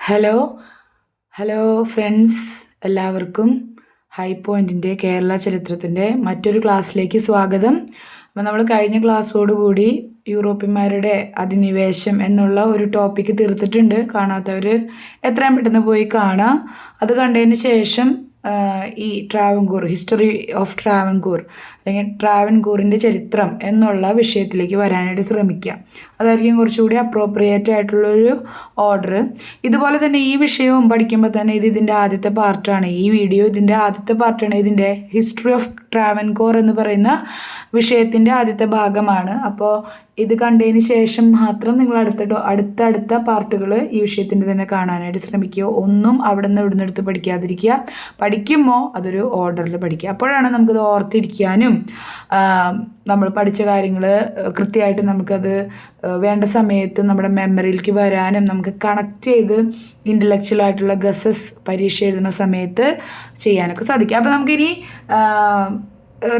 Hello hello friends, എല്ലാവർക്കും high പോയിന്റിൻ്റെ Kerala ചരിത്രത്തിൻ്റെ മറ്റൊരു ക്ലാസ്സിലേക്ക് സ്വാഗതം. അപ്പോൾ നമ്മൾ കഴിഞ്ഞ ക്ലാസ്സോടുകൂടി യൂറോപ്യന്മാരുടെ അധിനിവേശം എന്നുള്ള ഒരു ടോപ്പിക്ക് തീർത്തിട്ടുണ്ട്. കാണാത്തവർ എത്രയും പെട്ടെന്ന് പോയി കാണാം. അത് കണ്ടതിന് ശേഷം ഈ ട്രാവൻകൂർ, ഹിസ്റ്ററി ഓഫ് ട്രാവൻകൂർ അല്ലെങ്കിൽ ട്രാവൻകൂറിൻ്റെ ചരിത്രം എന്നുള്ള വിഷയത്തിലേക്ക് വരാനായിട്ട് ശ്രമിക്കുക. അതായിരിക്കും കുറച്ചുകൂടി അപ്രോപ്രിയേറ്റ് ആയിട്ടുള്ളൊരു ഓർഡർ. ഇതുപോലെ തന്നെ ഈ വിഷയവും പഠിക്കുമ്പോൾ തന്നെ ഇതിൻ്റെ ആദ്യത്തെ പാർട്ടാണ്. ഈ വീഡിയോ ഇതിൻ്റെ ആദ്യത്തെ പാർട്ടാണ്. ഇതിൻ്റെ ഹിസ്റ്ററി ഓഫ് ട്രാവൻകൂർ എന്ന് പറയുന്ന വിഷയത്തിൻ്റെ ആദ്യത്തെ ഭാഗമാണ്. അപ്പോൾ ഇത് കണ്ടതിന് ശേഷം മാത്രം നിങ്ങൾ അടുത്ത പാർട്ടുകൾ ഈ വിഷയത്തിൻ്റെ തന്നെ കാണാനായിട്ട് ശ്രമിക്കുക. ഒന്നും അവിടെ നിന്ന് ഇവിടുന്ന് എടുത്ത് പഠിക്കാതിരിക്കുക. പഠിക്കുമ്പോൾ അതൊരു ഓർഡറിൽ പഠിക്കുക. അപ്പോഴാണ് നമുക്കത് ഓർത്തിരിക്കാനും നമ്മൾ പഠിച്ച കാര്യങ്ങൾ കൃത്യമായിട്ട് നമുക്കത് വേണ്ട സമയത്ത് നമ്മുടെ മെമ്മറിയിലേക്ക് വരാനും നമുക്ക് കണക്ട് ചെയ്ത് ഇൻ്റലക്ച്വൽ ആയിട്ടുള്ള ഗസസ് പരീക്ഷ എഴുതുന്ന സമയത്ത് ചെയ്യാനൊക്കെ സാധിക്കും. അപ്പോൾ നമുക്കിനി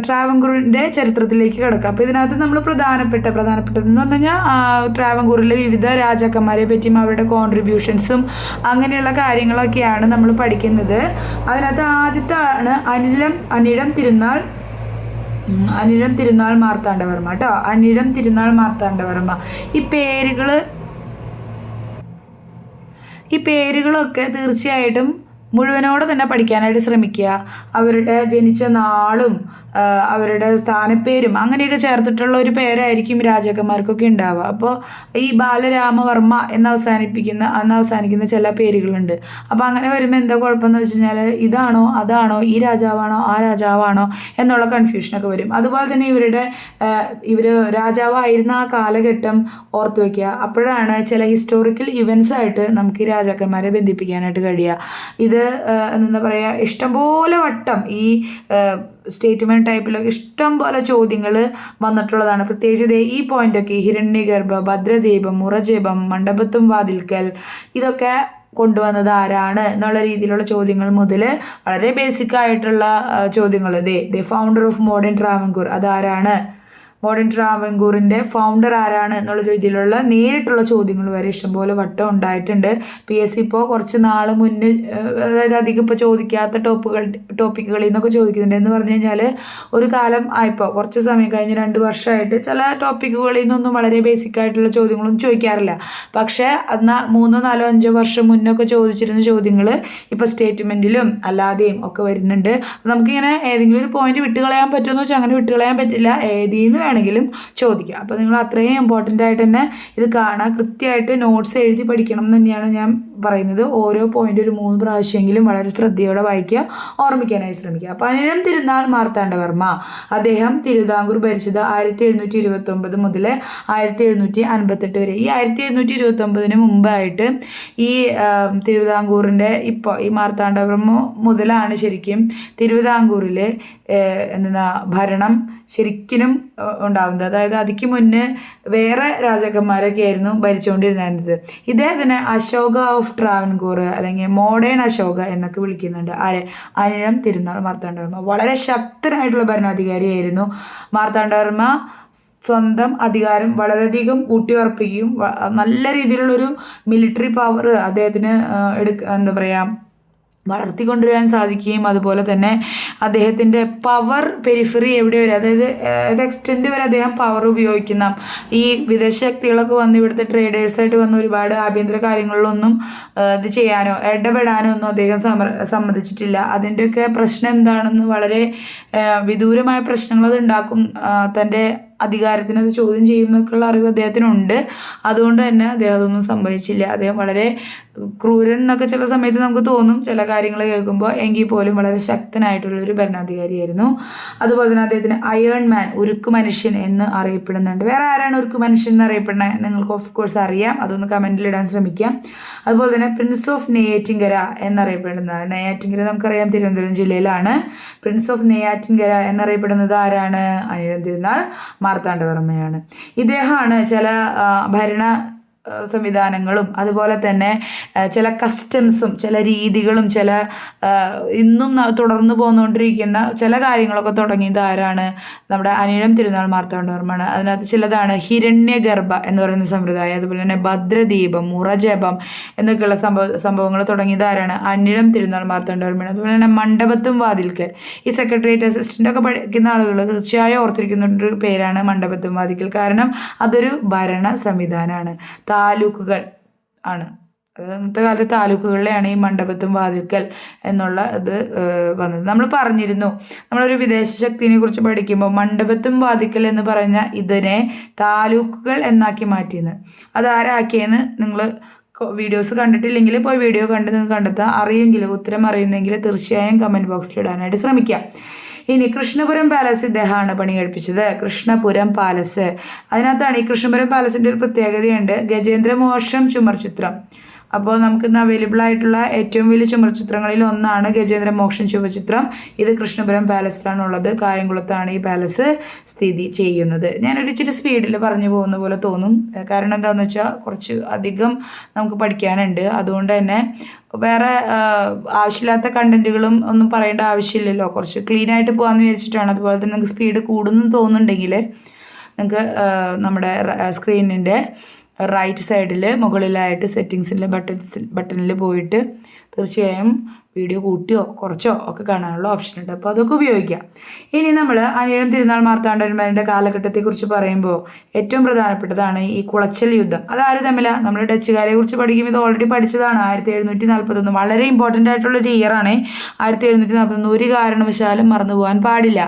ട്രാവൻകൂറിൻ്റെ ചരിത്രത്തിലേക്ക് കിടക്കാം. അപ്പോൾ ഇതിനകത്ത് നമ്മൾ പ്രധാനപ്പെട്ടതെന്ന് പറഞ്ഞു കഴിഞ്ഞാൽ ട്രാവൻകൂറിലെ വിവിധ രാജാക്കന്മാരെ പറ്റിയും അവരുടെ കോൺട്രിബ്യൂഷൻസും അങ്ങനെയുള്ള കാര്യങ്ങളൊക്കെയാണ് നമ്മൾ പഠിക്കുന്നത്. അതിനകത്ത് ആദ്യത്തെ ആണ് അനിഴം തിരുനാൾ മാർത്താണ്ഡവർമ്മ കേട്ടോ. അനിഴം തിരുനാൾ മാർത്താണ്ഡവർമ്മ. ഈ പേരുകളൊക്കെ തീർച്ചയായിട്ടും മുഴുവനോടെ തന്നെ പഠിക്കാനായിട്ട് ശ്രമിക്കുക. അവരുടെ ജനിച്ച നാളും അവരുടെ സ്ഥാനപ്പേരും അങ്ങനെയൊക്കെ ചേർത്തിട്ടുള്ള ഒരു പേരായിരിക്കും രാജാക്കന്മാർക്കൊക്കെ ഉണ്ടാവുക. അപ്പോൾ ഈ ബാലരാമവർമ്മ എന്നവസാനിക്കുന്ന ചില പേരുകളുണ്ട്. അപ്പോൾ അങ്ങനെ വരുമ്പോൾ എന്താ കുഴപ്പമെന്ന് വെച്ച് കഴിഞ്ഞാൽ ഇതാണോ അതാണോ, ഈ രാജാവാണോ ആ രാജാവാണോ എന്നുള്ള കൺഫ്യൂഷനൊക്കെ വരും. അതുപോലെ തന്നെ ഇവർ രാജാവായിരുന്ന ആ കാലഘട്ടം ഓർത്തു വയ്ക്കുക. അപ്പോഴാണ് ചില ഹിസ്റ്റോറിക്കൽ ഇവൻസ് ആയിട്ട് നമുക്ക് ഈ രാജാക്കന്മാരെ ബന്ധിപ്പിക്കാനായിട്ട് കഴിയുക. ഇത് എന്താ പറയുക, ഇഷ്ടംപോലെ വട്ടം ഈ സ്റ്റേറ്റ്മെൻറ്റ് ടൈപ്പിലൊക്കെ ഇഷ്ടം പോലെ ചോദ്യങ്ങൾ വന്നിട്ടുള്ളതാണ്. പ്രത്യേകിച്ച് ഈ പോയിൻ്റൊക്കെ ഹിരണ്യഗർഭ, ഭദ്രദീപം, മുറജപം, മണ്ഡപത്തും വാതിൽക്കൽ ഇതൊക്കെ കൊണ്ടുവന്നത് ആരാണ് എന്നുള്ള രീതിയിലുള്ള ചോദ്യങ്ങൾ മുതൽ വളരെ ബേസിക് ആയിട്ടുള്ള ചോദ്യങ്ങൾ. ഫൗണ്ടർ ഓഫ് മോഡേൺ ട്രാവൻകൂർ അതാരാണ്, മോഡേൺ ട്രാവൻകൂറിൻ്റെ ഫൗണ്ടർ ആരാണ് എന്നുള്ള രീതിയിലുള്ള നേരിട്ടുള്ള ചോദ്യങ്ങൾ വരെ ഇഷ്ടംപോലെ വട്ടം ഉണ്ടായിട്ടുണ്ട്. PSC ഇപ്പോൾ കുറച്ച് നാൾ മുന്നേ, അതായത് അധികം ഇപ്പോൾ ചോദിക്കാത്ത ടോപ്പിക്കുകളിൽ നിന്നൊക്കെ ചോദിക്കുന്നുണ്ട്. എന്ന് പറഞ്ഞു കഴിഞ്ഞാൽ ഒരു കാലം ആയപ്പോൾ കുറച്ച് സമയം കഴിഞ്ഞ് 2 വർഷമായിട്ട് ചില ടോപ്പിക്കുകളിൽ നിന്നൊന്നും വളരെ ബേസിക് ആയിട്ടുള്ള ചോദ്യങ്ങളൊന്നും ചോദിക്കാറില്ല. പക്ഷേ 3, 4, 5 വർഷം മുന്നൊക്കെ ചോദിച്ചിരുന്ന ചോദ്യങ്ങൾ ഇപ്പോൾ സ്റ്റേറ്റ്മെൻറ്റിലും അല്ലാതെയും ഒക്കെ വരുന്നുണ്ട്. നമുക്കിങ്ങനെ ഏതെങ്കിലും ഒരു പോയിന്റ് വിട്ടുകളയാൻ പറ്റുമെന്ന് വെച്ചാൽ അങ്ങനെ വിട്ടുകളയാൻ പറ്റില്ല. ഏതിന്ന് വേണമെങ്കിലും ചോദിക്കുക. അപ്പോൾ നിങ്ങൾ അത്രയും ഇമ്പോർട്ടൻ്റ് ആയിട്ട് തന്നെ ഇത് കാണാൻ കൃത്യമായിട്ട് നോട്ട്സ് എഴുതി പഠിക്കണം എന്ന് തന്നെയാണ് ഞാൻ പറയുന്നത്. ഓരോ പോയിന്റ് ഒരു 3 പ്രാവശ്യമെങ്കിലും വളരെ ശ്രദ്ധയോടെ വായിക്കുക, ഓർമ്മിക്കാനായി ശ്രമിക്കുക. അപ്പോൾ അനിഴം തിരുനാൾ മാർത്താണ്ഡവർമ്മ, അദ്ദേഹം തിരുവിതാംകൂർ ഭരിച്ചത് 1729 മുതൽ 1758 വരെ. ഈ 1729 മുമ്പായിട്ട് ഈ തിരുവിതാംകൂറിൻ്റെ ഈ മാർത്താണ്ഡവർമ്മ മുതലാണ് ശരിക്കും തിരുവിതാംകൂറിൽ ഭരണം ശരിക്കും ഉണ്ടാകുന്നത്. അതായത് അതിക്ക് മുന്നേ വേറെ രാജാക്കന്മാരൊക്കെ ആയിരുന്നു ഭരിച്ചുകൊണ്ടിരുന്നത്. ഇദ്ദേഹത്തിന് അശോക ഓഫ് ട്രാവൻകൂർ അല്ലെങ്കിൽ മോഡേൺ അശോക എന്നൊക്കെ വിളിക്കുന്നുണ്ട്. അനിഴം തിരുനാൾ മാർത്താണ്ഡവർമ്മ വളരെ ശക്തനായിട്ടുള്ള ഭരണാധികാരിയായിരുന്നു. മാർത്താണ്ഡവർമ്മ സ്വന്തം അധികാരം വളരെയധികം ഊട്ടിയുറപ്പിക്കുകയും നല്ല രീതിയിലുള്ളൊരു മിലിറ്ററി പവർ അദ്ദേഹത്തിന് എന്താ പറയുക വളർത്തിക്കൊണ്ടുവരാൻ സാധിക്കുകയും അതുപോലെ തന്നെ അദ്ദേഹത്തിൻ്റെ പവർ പെരിഫറി എവിടെ വരെ, അതായത് എക്സ്റ്റെൻഡ് വരെ അദ്ദേഹം പവർ ഉപയോഗിക്കുന്ന ഈ വിദേശ ശക്തികളൊക്കെ വന്ന് ഇവിടുത്തെ ട്രേഡേഴ്സായിട്ട് വന്ന് ഒരുപാട് ആഭ്യന്തര കാര്യങ്ങളിലൊന്നും ഇത് ചെയ്യാനോ ഇടപെടാനോ ഒന്നും അദ്ദേഹം സമ്മതിച്ചിട്ടില്ല. അതിൻ്റെയൊക്കെ പ്രശ്നം എന്താണെന്ന് വളരെ വിദൂരമായ പ്രശ്നങ്ങൾ അത് ഉണ്ടാക്കും. തൻ്റെ അധികാരത്തിനത് ചോദ്യം ചെയ്യുന്നൊക്കെയുള്ള അറിവ് അദ്ദേഹത്തിനുണ്ട്. അതുകൊണ്ട് തന്നെ അദ്ദേഹം അതൊന്നും സംഭവിച്ചില്ല. അദ്ദേഹം വളരെ ക്രൂരൻ എന്നൊക്കെ ചില സമയത്ത് നമുക്ക് തോന്നും ചില കാര്യങ്ങൾ കേൾക്കുമ്പോൾ. എങ്കിൽ പോലും വളരെ ശക്തനായിട്ടുള്ളൊരു ഭരണാധികാരിയായിരുന്നു. അതുപോലെ തന്നെ അദ്ദേഹത്തിന് അയേൺ മാൻ, ഉരുക്ക് മനുഷ്യൻ എന്ന് അറിയപ്പെടുന്നുണ്ട്. വേറെ ആരാണ് ഉരുക്ക് മനുഷ്യൻ എന്ന് അറിയപ്പെടുന്നത് നിങ്ങൾക്ക് ഓഫ് കോഴ്സ് അറിയാം. അതൊന്ന് കമൻറ്റിൽ ഇടാൻ ശ്രമിക്കാം. അതുപോലെ തന്നെ പ്രിൻസ് ഓഫ് നെയ്യാറ്റിൻകര എന്നറിയപ്പെടുന്നത്, നെയ്യാറ്റിൻകര നമുക്കറിയാം തിരുവനന്തപുരം ജില്ലയിലാണ്. പ്രിൻസ് ഓഫ് നെയ്യാറ്റിൻകര എന്നറിയപ്പെടുന്നത് ആരാണ്? അനിഴം തിരുനാൾ മാർത്താണ്ഡവർമ്മയാണ്. ഇദ്ദേഹമാണ് ചില സംവിധാനങ്ങളും അതുപോലെ തന്നെ ചില കസ്റ്റംസും ചില രീതികളും ചില ഇന്നും തുടർന്നു പോന്നുകൊണ്ടിരിക്കുന്ന ചില കാര്യങ്ങളൊക്കെ തുടങ്ങിയത് ആരാണ്? നമ്മുടെ അനിഴം തിരുനാൾ മാർത്താണ്ഡവർമ്മയാണ്. അതിനകത്ത് ചിലതാണ് ഹിരണ്യഗർഭ എന്ന് പറയുന്ന സമ്പ്രദായം, അതുപോലെ തന്നെ ഭദ്രദീപം, മുറജപം എന്നൊക്കെയുള്ള സംഭവങ്ങൾ തുടങ്ങിയത് ആരാണ്? അനിഴം തിരുനാൾ മാർത്താണ്ഡവർമ്മയാണ്. അതുപോലെ തന്നെ മണ്ഡപത്തും വാതിൽക്കൽ, ഈ സെക്രട്ടേറിയറ്റ് അസിസ്റ്റൻ്റ് ഒക്കെ പഠിക്കുന്ന ആളുകൾ തീർച്ചയായും ഓർത്തിരിക്കുന്ന ഒരു പേരാണ് മണ്ഡപത്തും വാതിൽക്കൽ. കാരണം അതൊരു ഭരണ സംവിധാനമാണ്, താലൂക്കുകൾ ആണ്. അന്നത്തെ കാലത്ത് താലൂക്കുകളിലെയാണ് ഈ മണ്ഡപത്തും വാതിൽക്കൽ എന്നുള്ള ഇത് വന്നത്. നമ്മൾ പറഞ്ഞിരുന്നു, നമ്മളൊരു വിദേശ ശക്തിനെ കുറിച്ച് പഠിക്കുമ്പോൾ മണ്ഡപത്തും വാതിൽക്കൽ എന്ന് പറഞ്ഞ ഇതിനെ താലൂക്കുകൾ എന്നാക്കി മാറ്റിയെന്ന്. അതാരാക്കിയെന്ന് നിങ്ങൾ വീഡിയോസ് കണ്ടിട്ടില്ലെങ്കിൽ പോയി വീഡിയോ കണ്ട് നിങ്ങൾക്ക് കണ്ടെത്താം. അറിയുമെങ്കിൽ, ഉത്തരം അറിയുന്നെങ്കിൽ തീർച്ചയായും കമൻറ്റ് ബോക്സിൽ ഇടാനായിട്ട് ശ്രമിക്കാം. ഇനി കൃഷ്ണപുരം പാലസ് ഇദ്ദേഹമാണ് പണി കഴിപ്പിച്ചത്. കൃഷ്ണപുരം പാലസ്, അതിനകത്താണ് ഈ കൃഷ്ണപുരം പാലസിൻ്റെ ഒരു പ്രത്യേകതയുണ്ട്, ഗജേന്ദ്രമോക്ഷം ചുമർ ചിത്രം. അപ്പോൾ നമുക്കിന്ന് അവൈലബിൾ ആയിട്ടുള്ള ഏറ്റവും വലിയ ചുമർ ചിത്രങ്ങളിൽ ഒന്നാണ് ഗജേന്ദ്രമോക്ഷം ചുമർചിത്രം. ഇത് കൃഷ്ണപുരം പാലസിലാണ് ഉള്ളത്. കായംകുളത്താണ് ഈ പാലസ് സ്ഥിതി ചെയ്യുന്നത്. ഞാനൊരു ഇച്ചിരി സ്പീഡിൽ പറഞ്ഞു പോകുന്ന പോലെ തോന്നും, കാരണം എന്താണെന്ന് വെച്ചാൽ കുറച്ച് അധികം നമുക്ക് പഠിക്കാനുണ്ട്. അതുകൊണ്ട് തന്നെ വേറെ ആവശ്യമില്ലാത്ത കണ്ടൻറ്റുകളും ഒന്നും പറയേണ്ട ആവശ്യമില്ലല്ലോ, കുറച്ച് ക്ലീൻ ആയിട്ട് പോകാമെന്ന് വിചാരിച്ചിട്ടാണ്. അതുപോലെ തന്നെ നിങ്ങൾക്ക് സ്പീഡ് കൂടുന്നു തോന്നുന്നുണ്ടെങ്കിൽ നിങ്ങൾക്ക് നമ്മുടെ സ്ക്രീനിൻ്റെ റൈറ്റ് സൈഡിൽ മുകളിലായിട്ട് സെറ്റിങ്സിൻ്റെ ബട്ടണിൽ പോയിട്ട് തീർച്ചയായും വീഡിയോ കൂട്ടിയോ കുറച്ചോ ഒക്കെ കാണാനുള്ള ഓപ്ഷൻ ഉണ്ട്. അപ്പോൾ അതൊക്കെ ഉപയോഗിക്കാം. ഇനി നമ്മൾ അനിഴം തിരുനാൾ മാർത്താണ്ഡവർമ്മയുടെ കാലഘട്ടത്തെക്കുറിച്ച് പറയുമ്പോൾ ഏറ്റവും പ്രധാനപ്പെട്ടതാണ് ഈ കുളച്ചൽ യുദ്ധം. അതാര് തമ്മിലാണ്? നമ്മൾ ഡച്ചുകാരെ കുറിച്ച് പഠിക്കുമ്പോൾ ഇത് ഓൾറെഡി പഠിച്ചതാണ്. 1741 വളരെ ഇമ്പോർട്ടൻ്റ് ആയിട്ടുള്ളൊരു ഇയറാണ് 1741. ഒരു കാരണവശാലും മറന്നു പോകാൻ പാടില്ല.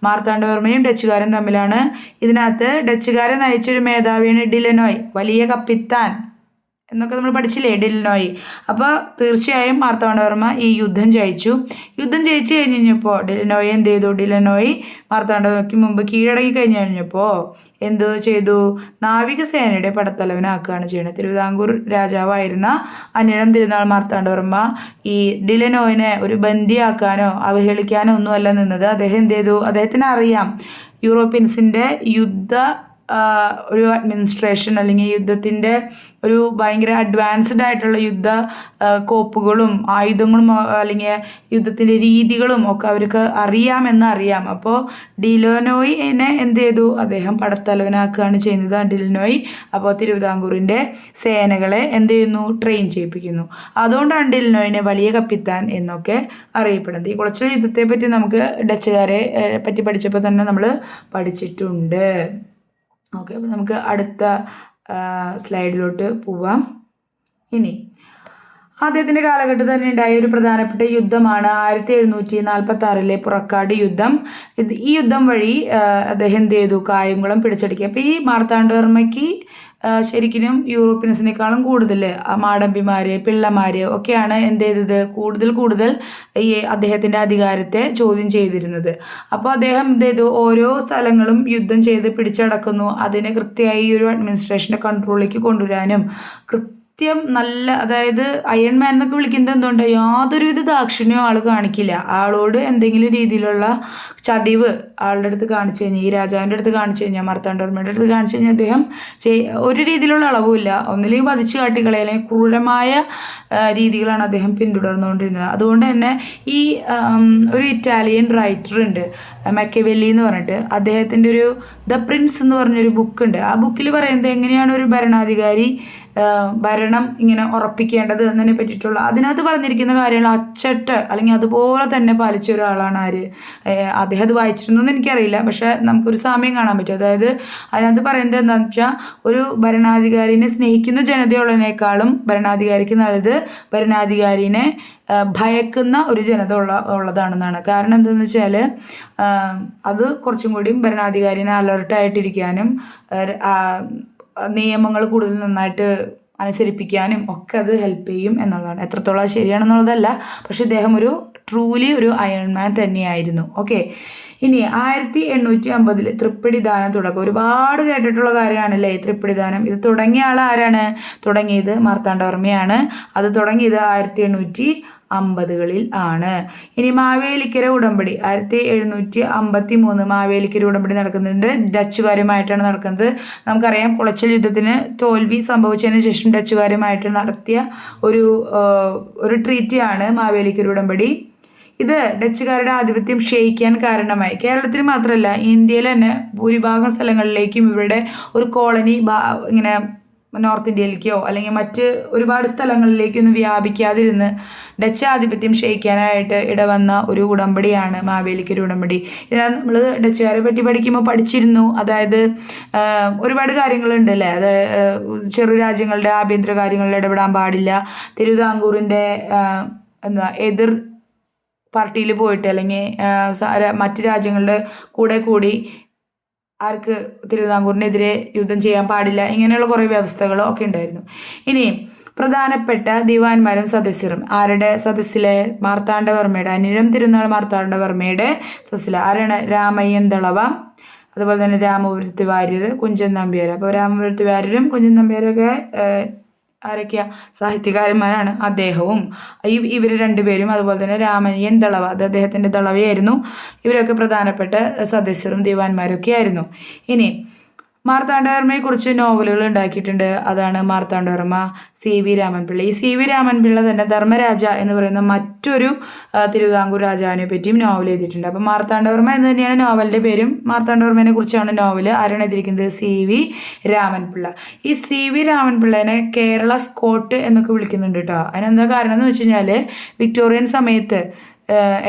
മാർത്താണ്ഡവർമ്മയും ഡച്ചുകാരും തമ്മിലാണ്. ഇതിനകത്ത് ഡച്ചുകാരെ നയിച്ചൊരു മേധാവിയാണ് ഡിലനോയ്, വലിയ കപ്പിത്താൻ എന്നൊക്കെ നമ്മൾ പഠിച്ചില്ലേ, ഡിലനോയ്. അപ്പോൾ തീർച്ചയായും മാർത്താണ്ഡവർമ്മ ഈ യുദ്ധം ജയിച്ചു. യുദ്ധം ജയിച്ചു കഴിഞ്ഞപ്പോൾ ഡിലനോയ് എന്ത് ചെയ്തു? ഡിലനോയ് മാർത്താണ്ഡവർമ്മയ്ക്ക് മുമ്പ് കീഴടങ്ങി കഴിഞ്ഞ് കഴിഞ്ഞപ്പോൾ എന്ത് ചെയ്തു? നാവികസേനയുടെ പടത്തലവനാക്കുകയാണ് ചെയ്യുന്നത്. തിരുവിതാംകൂർ രാജാവായിരുന്ന അനിഴം തിരുനാൾ മാർത്താണ്ഡവർമ്മ ഈ ഡിലനോയിനെ ഒരു ബന്ദിയാക്കാനോ അവഹേളിക്കാനോ ഒന്നുമല്ല നിന്നത്. അദ്ദേഹം എന്ത് ചെയ്തു? അദ്ദേഹത്തിന് അറിയാം യൂറോപ്യൻസിൻ്റെ ഒരു അഡ്മിനിസ്ട്രേഷൻ അല്ലെങ്കിൽ യുദ്ധത്തിൻ്റെ ഒരു ഭയങ്കര അഡ്വാൻസ്ഡ് ആയിട്ടുള്ള യുദ്ധ കോപ്പുകളും ആയുധങ്ങളും അല്ലെങ്കിൽ യുദ്ധത്തിൻ്റെ രീതികളും ഒക്കെ അവർക്ക് അറിയാം. അപ്പോൾ ഡിലനോയിനെ എന്ത് ചെയ്തു? അദ്ദേഹം പടത്തലവനാക്കുകയാണ് ചെയ്യുന്നത് ഡിലനോയ്. അപ്പോൾ തിരുവിതാംകൂറിൻ്റെ സേനകളെ എന്ത് ചെയ്യുന്നു? ട്രെയിൻ ചെയ്യിപ്പിക്കുന്നു. അതുകൊണ്ടാണ് ഡിലനോയിനെ വലിയ കപ്പിത്താൻ എന്നൊക്കെ അറിയപ്പെടുന്നത്. ഈ കുളച്ചൽ യുദ്ധത്തെ പറ്റി നമുക്ക് ഡച്ചുകാരെ പറ്റി പഠിച്ചപ്പോൾ തന്നെ നമ്മൾ പഠിച്ചിട്ടുണ്ട്. ഓക്കെ, അപ്പോൾ നമുക്ക് അടുത്ത സ്ലൈഡിലോട്ട് പോവാം. ഇനി അദ്ദേഹത്തിൻ്റെ കാലഘട്ടത്തിൽ തന്നെ ഉണ്ടായ ഒരു പ്രധാനപ്പെട്ട യുദ്ധമാണ് 1746 പുറക്കാട് യുദ്ധം. ഈ യുദ്ധം വഴി അദ്ദേഹം എന്ത് ചെയ്തു? കായംകുളം പിടിച്ചടക്കി. അപ്പോൾ ഈ മാർത്താണ്ഡവർമ്മയ്ക്ക് ശരിക്കും യൂറോപ്യൻസിനേക്കാളും കൂടുതൽ മാടമ്പിമാർ, പിള്ളമാർ ഒക്കെയാണ് എന്ത് ചെയ്തത്? കൂടുതൽ ഈ അദ്ദേഹത്തിൻ്റെ അധികാരത്തെ ചോദ്യം ചെയ്തിരുന്നത്. അപ്പോൾ അദ്ദേഹം എന്ത് ചെയ്തു? ഓരോ സ്ഥലങ്ങളും യുദ്ധം ചെയ്ത് പിടിച്ചടക്കുന്നു. അതിനെ കൃത്യമായി ഒരു അഡ്മിനിസ്ട്രേഷൻ്റെ കൺട്രോളിലേക്ക് കൊണ്ടുവരാനും നല്ല, അതായത് അയൺ മാൻ എന്നൊക്കെ വിളിക്കുന്നത് എന്തുകൊണ്ട്? യാതൊരുവിധ ദാക്ഷിണ്യവും ആൾ കാണിക്കില്ല. ആളോട് എന്തെങ്കിലും രീതിയിലുള്ള ചതിവ് ആളുടെ അടുത്ത് കാണിച്ചു കഴിഞ്ഞാൽ, ഈ രാജാവിൻ്റെ അടുത്ത് കാണിച്ചു കഴിഞ്ഞാൽ, മാർത്താണ്ഡവർമ്മയുടെ അടുത്ത് കാണിച്ചു കഴിഞ്ഞാൽ അദ്ദേഹം ഒരു രീതിയിലുള്ള അളവുമില്ല. ഒന്നില്ലെങ്കിൽ വധിച്ച് കാട്ടിക്കളയുക, അല്ലെങ്കിൽ ക്രൂരമായ രീതികളാണ് അദ്ദേഹം പിന്തുടർന്നുകൊണ്ടിരുന്നത്. അതുകൊണ്ട് തന്നെ ഈ ഒരു ഇറ്റാലിയൻ റൈറ്റർ ഉണ്ട്, മക്കവെല്ലി എന്ന് പറഞ്ഞിട്ട്, അദ്ദേഹത്തിൻ്റെ ഒരു ദ പ്രിൻസ് എന്ന് പറഞ്ഞൊരു ബുക്കുണ്ട്. ആ ബുക്കിൽ പറയുന്നത് എങ്ങനെയാണ് ഒരു ഭരണാധികാരി ഭരണം ഇങ്ങനെ ഉറപ്പിക്കേണ്ടത് എന്നതിനെ പറ്റിയിട്ടുള്ള, അതിനകത്ത് പറഞ്ഞിരിക്കുന്ന കാര്യങ്ങൾ അച്ചട്ട് അല്ലെങ്കിൽ അതുപോലെ തന്നെ പാലിച്ച ഒരാളാണ് ആര്? അദ്ദേഹം അത് വായിച്ചിരുന്നു എന്ന് എനിക്കറിയില്ല, പക്ഷെ നമുക്കൊരു സാമ്യം കാണാൻ പറ്റും. അതായത് അതിനകത്ത് പറയുന്നത് എന്താണെന്ന് വെച്ചാൽ, ഒരു ഭരണാധികാരിനെ സ്നേഹിക്കുന്ന ജനതയുള്ളതിനേക്കാളും ഭരണാധികാരിക്ക് നല്ലത് ഭരണാധികാരിനെ ഭയക്കുന്ന ഒരു ജനത ഉള്ളതാണെന്നാണ്. കാരണം എന്താണെന്ന് വെച്ചാൽ അത് കുറച്ചും കൂടിയും ഭരണാധികാരിനെ അലർട്ടായിട്ടിരിക്കാനും നിയമങ്ങൾ കൂടുതൽ നന്നായിട്ട് അനുസരിപ്പിക്കാനും ഒക്കെ അത് ഹെൽപ്പ് ചെയ്യും എന്നുള്ളതാണ്. എത്രത്തോളം ശരിയാണെന്നുള്ളതല്ല, പക്ഷെ ഇദ്ദേഹം ഒരു ട്രൂലി ഒരു അയൺമാൻ തന്നെയായിരുന്നു. ഓക്കെ, ഇനി 1850 തൃപ്പടിദാനം തുടക്കം. ഒരുപാട് കേട്ടിട്ടുള്ള കാര്യമാണല്ലേ ഈ തൃപ്പടിദാനം. ഇത് തുടങ്ങിയ ആൾ ആരാണ്? തുടങ്ങിയത് മാർത്താണ്ഡവർമ്മയാണ്. അത് തുടങ്ങിയത് 1850 1750-കളിൽ ആണ്. ഇനി മാവേലിക്കര ഉടമ്പടി 1753 മാവേലിക്കര ഉടമ്പടി നടക്കുന്നുണ്ട്. ഡച്ചുകാരുമായിട്ടാണ് നടക്കുന്നത്. നമുക്കറിയാം കുളച്ചൽ യുദ്ധത്തിന് തോൽവി സംഭവിച്ചതിന് ശേഷം ഡച്ചുകാരുമായിട്ട് നടത്തിയ ഒരു ട്രീറ്റിയാണ് മാവേലിക്കര ഉടമ്പടി. ഇത് ഡച്ചുകാരുടെ ആധിപത്യം ക്ഷയിക്കാൻ കാരണമായി. കേരളത്തിൽ മാത്രമല്ല, ഇന്ത്യയിൽ തന്നെ ഭൂരിഭാഗം സ്ഥലങ്ങളിലേക്കും ഇവരുടെ ഒരു കോളനി ഇങ്ങനെ നോർത്ത് ഇന്ത്യയിലേക്കോ അല്ലെങ്കിൽ മറ്റ് ഒരുപാട് സ്ഥലങ്ങളിലേക്കൊന്നും വ്യാപിക്കാതിരുന്ന് ഡച്ച് ആധിപത്യം ക്ഷയിക്കാനായിട്ട് ഇടവന്ന ഒരു ഉടമ്പടിയാണ് മാവേലിക്കര ഉടമ്പടി. ഇത് നമ്മൾ ഡച്ചുകാരെ പറ്റി പഠിക്കുമ്പോൾ പഠിച്ചിരുന്നു. അതായത് ഒരുപാട് കാര്യങ്ങളുണ്ട് അല്ലേ. അത് ചെറു രാജ്യങ്ങളുടെ ആഭ്യന്തര കാര്യങ്ങളിൽ ഇടപെടാൻ പാടില്ല. തിരുവിതാംകൂറിൻ്റെ എതിർ പാർട്ടിയിൽ പോയിട്ട് അല്ലെങ്കിൽ മറ്റ് രാജ്യങ്ങളുടെ കൂടെ കൂടി ആർക്ക് തിരുവിതാംകൂറിനെതിരെ യുദ്ധം ചെയ്യാൻ പാടില്ല. ഇങ്ങനെയുള്ള കുറേ വ്യവസ്ഥകളും ഒക്കെ ഉണ്ടായിരുന്നു. ഇനി പ്രധാനപ്പെട്ട ദിവാൻമാരും സദസ്യരും ആരുടെ സദസ്സിലെ? മാർത്താണ്ഡവർമ്മയുടെ, അനിഴം തിരുനാൾ മാർത്താണ്ഡവർമ്മയുടെ സദസ്സിലെ ആരാണ്? രാമയ്യൻ ദളവ, അതുപോലെ തന്നെ രാമപുരത്ത് വാര്യർ, കുഞ്ചൻ നമ്പ്യാർ. അപ്പോൾ രാമപുരത്ത് വാര്യരും കുഞ്ചൻ നമ്പ്യാരൊക്കെ ആരൊക്കെയാ? സാഹിത്യകാരന്മാരാണ്. അദ്ദേഹവും ഇവർ രണ്ടുപേരും, അതുപോലെ തന്നെ രാമയ്യൻ ദളവ, അത് അദ്ദേഹത്തിൻ്റെ ദളവയായിരുന്നു. ഇവരൊക്കെ പ്രധാനപ്പെട്ട സദസ്യരും ദിവാൻമാരൊക്കെ ആയിരുന്നു. ഇനി മാർത്താണ്ഡവർമ്മയെക്കുറിച്ച് നോവലുകൾ ഉണ്ടാക്കിയിട്ടുണ്ട്. അതാണ് മാർത്താണ്ഡവർമ്മ, CV രാമൻപിള്ള. ഈ CV രാമൻപിള്ള തന്നെ ധർമ്മരാജ എന്ന് പറയുന്ന മറ്റൊരു തിരുവിതാംകൂർ രാജാവിനെ പറ്റിയും നോവൽ എഴുതിയിട്ടുണ്ട്. അപ്പം മാർത്താണ്ഡവർമ്മ എന്ന് തന്നെയാണ് നോവലിൻ്റെ പേരും. മാർത്താണ്ഡവർമ്മയെ കുറിച്ചാണ് നോവൽ. ആരാണ് എഴുതിയിരിക്കുന്നത്? CV രാമൻപിള്ള. ഈ CV രാമൻപിള്ളേനെ കേരള സ്കോട്ട് എന്നൊക്കെ വിളിക്കുന്നുണ്ട് കേട്ടോ. അതിനെന്താ കാരണം എന്ന് വെച്ച് കഴിഞ്ഞാൽ വിക്ടോറിയൻ സമയത്ത്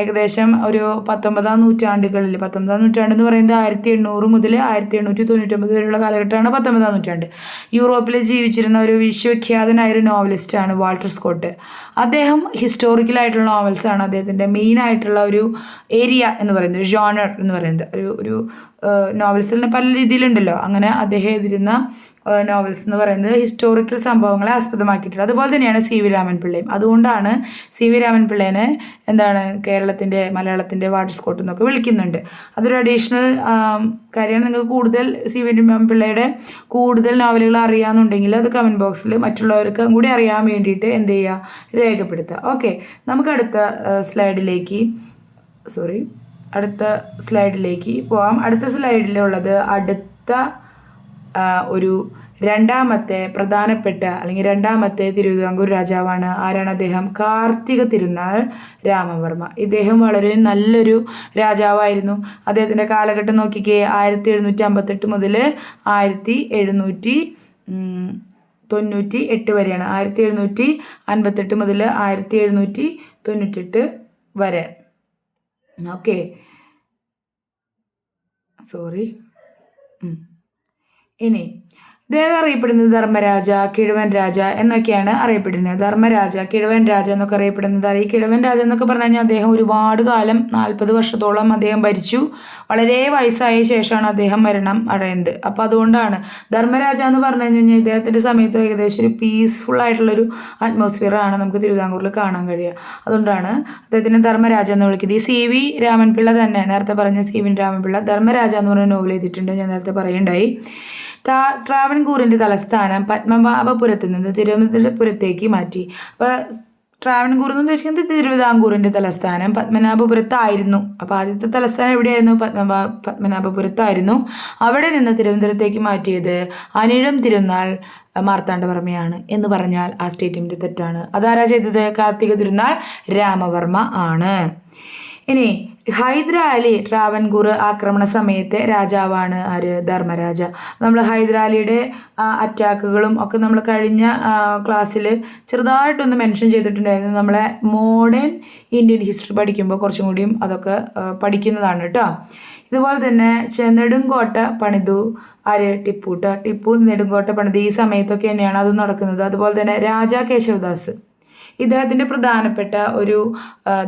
ഏകദേശം ഒരു 19-ാം നൂറ്റാണ്ടുകളിൽ, 19-ാം നൂറ്റാണ്ട് എന്ന് പറയുന്നത് 1800 മുതൽ 1899 വരെയുള്ള കാലഘട്ടമാണ് 19-ാം നൂറ്റാണ്ട്. യൂറോപ്പിൽ ജീവിച്ചിരുന്ന ഒരു വിശ്വവിഖ്യാതനായ ഒരു നോവലിസ്റ്റാണ് വാൾട്ടർ സ്കോട്ട്. അദ്ദേഹം ഹിസ്റ്റോറിക്കലായിട്ടുള്ള നോവൽസാണ് അദ്ദേഹത്തിൻ്റെ മെയിൻ ആയിട്ടുള്ള ഒരു ഏരിയ എന്ന് പറയുന്നത്, ജോണർ എന്ന് പറയുന്നത്. ഒരു നോവൽസിൽ പല രീതിയിലുണ്ടല്ലോ. അങ്ങനെ അദ്ദേഹം എഴുതിയിരുന്ന നോവൽസ് എന്ന് പറയുന്നത് ഹിസ്റ്റോറിക്കൽ സംഭവങ്ങളെ ആസ്പദമാക്കിയിട്ടുണ്ട്. അതുപോലെ തന്നെയാണ് CV രാമൻപിള്ളയും. അതുകൊണ്ടാണ് CV രാമൻപിള്ളേനെ കേരളത്തിൻ്റെ മലയാളത്തിൻ്റെ വാട്ടർ സ്കോട്ട് എന്നൊക്കെ വിളിക്കുന്നുണ്ട്. അതൊരു അഡീഷണൽ കാര്യമാണ്. നിങ്ങൾക്ക് കൂടുതൽ CV രാമൻപിള്ളയുടെ കൂടുതൽ നോവലുകൾ അറിയാമെന്നുണ്ടെങ്കിൽ അത് കമൻറ്റ് ബോക്സിൽ മറ്റുള്ളവർക്ക് കൂടി അറിയാൻ വേണ്ടിയിട്ട് എന്ത് ചെയ്യുക? രേഖപ്പെടുത്തുക. ഓക്കെ, നമുക്ക് അടുത്ത സ്ലൈഡിലേക്ക് പോവാം. അടുത്ത സ്ലൈഡിലുള്ളത് ഒരു രണ്ടാമത്തെ പ്രധാനപ്പെട്ട അല്ലെങ്കിൽ രണ്ടാമത്തെ തിരുവിതാംകൂർ രാജാവാണ്. ആരാണ് അദ്ദേഹം? കാർത്തിക തിരുനാൾ രാമവർമ്മ. ഇദ്ദേഹം വളരെ നല്ലൊരു രാജാവായിരുന്നു. അദ്ദേഹത്തിൻ്റെ കാലഘട്ടം നോക്കിക്കേ, 1758 മുതൽ 1798 വരെയാണ്. 1758 മുതൽ 1798 വരെ. ഓക്കെ, ഇനി ഇദ്ദേഹം അറിയപ്പെടുന്നത് ധർമ്മരാജ, കിഴവൻ രാജ എന്നൊക്കെയാണ് അറിയപ്പെടുന്നത്. ധർമ്മരാജ, കിഴവൻ രാജ എന്നൊക്കെ അറിയപ്പെടുന്നത്. ഈ കിഴവൻ രാജ എന്നൊക്കെ പറഞ്ഞു കഴിഞ്ഞാൽ അദ്ദേഹം ഒരുപാട് കാലം 40 വർഷത്തോളം അദ്ദേഹം ഭരിച്ചു. വളരെ വയസ്സായ ശേഷമാണ് അദ്ദേഹം മരണം അടയുന്നത്. അപ്പോൾ അതുകൊണ്ടാണ് ധർമ്മരാജ എന്ന് പറഞ്ഞു കഴിഞ്ഞാൽ ഇദ്ദേഹത്തിൻ്റെ സമയത്ത് ഏകദേശം ഒരു പീസ്ഫുൾ ആയിട്ടുള്ളൊരു അറ്റ്മോസ്ഫിയറാണ് നമുക്ക് തിരുവിതാംകൂറിൽ കാണാൻ കഴിയുക. അതുകൊണ്ടാണ് അദ്ദേഹത്തിനെ ധർമ്മരാജ എന്ന് വിളിക്കുന്നത്. ഈ CV രാമൻപിള്ള തന്നെ, നേരത്തെ പറഞ്ഞ CV രാമൻപിള്ള ധർമ്മരാജ എന്ന് പറഞ്ഞ നോവൽ എഴുതിയിട്ടുണ്ട്. ഞാൻ നേരത്തെ പറയുണ്ടായി. ട്രാവൻകൂറിൻ്റെ തലസ്ഥാനം പത്മനാഭപുരത്ത് നിന്ന് തിരുവനന്തപുരത്തേക്ക് മാറ്റി. അപ്പോൾ ട്രാവൻകൂർ എന്ന് ഉദ്ദേശിക്കുന്നത് തിരുവിതാംകൂറിൻ്റെ തലസ്ഥാനം പത്മനാഭപുരത്തായിരുന്നു. അപ്പോൾ ആദ്യത്തെ തലസ്ഥാനം എവിടെയായിരുന്നു? പത്മനാഭപുരത്തായിരുന്നു. അവിടെ നിന്ന് തിരുവനന്തപുരത്തേക്ക് മാറ്റിയത് അനിഴം തിരുനാൾ മാർത്താണ്ഡവർമ്മയാണ് എന്ന് പറഞ്ഞാൽ ആ സ്റ്റേറ്റ്മെൻറ്റ് തെറ്റാണ്. അതാരാ ചെയ്തത്? കാർത്തിക തിരുനാൾ രാമവർമ്മ ആണ്. ഇനി ഹൈദരാലി ട്രാവൻകൂർ ആക്രമണ സമയത്തെ രാജാവാണ് ആര്? ധർമ്മരാജ. നമ്മൾ ഹൈദരാലിയുടെ അറ്റാക്കുകളും ഒക്കെ നമ്മൾ കഴിഞ്ഞ ക്ലാസ്സിൽ ചെറുതായിട്ടൊന്ന് മെൻഷൻ ചെയ്തിട്ടുണ്ടായിരുന്നു. നമ്മളെ മോഡേൺ ഇന്ത്യൻ ഹിസ്റ്ററി പഠിക്കുമ്പോൾ കുറച്ചും കൂടിയും അതൊക്കെ പഠിക്കുന്നതാണ് കേട്ടോ. ഇതുപോലെ തന്നെ നെടുങ്കോട്ട പണിതു ആര്? ടിപ്പു നെടുങ്കോട്ട പണിത് ഈ സമയത്തൊക്കെ തന്നെയാണ് അത് നടക്കുന്നത്. അതുപോലെ തന്നെ രാജാ കേശവദാസ്, ഇദ്ദേഹത്തിൻ്റെ പ്രധാനപ്പെട്ട ഒരു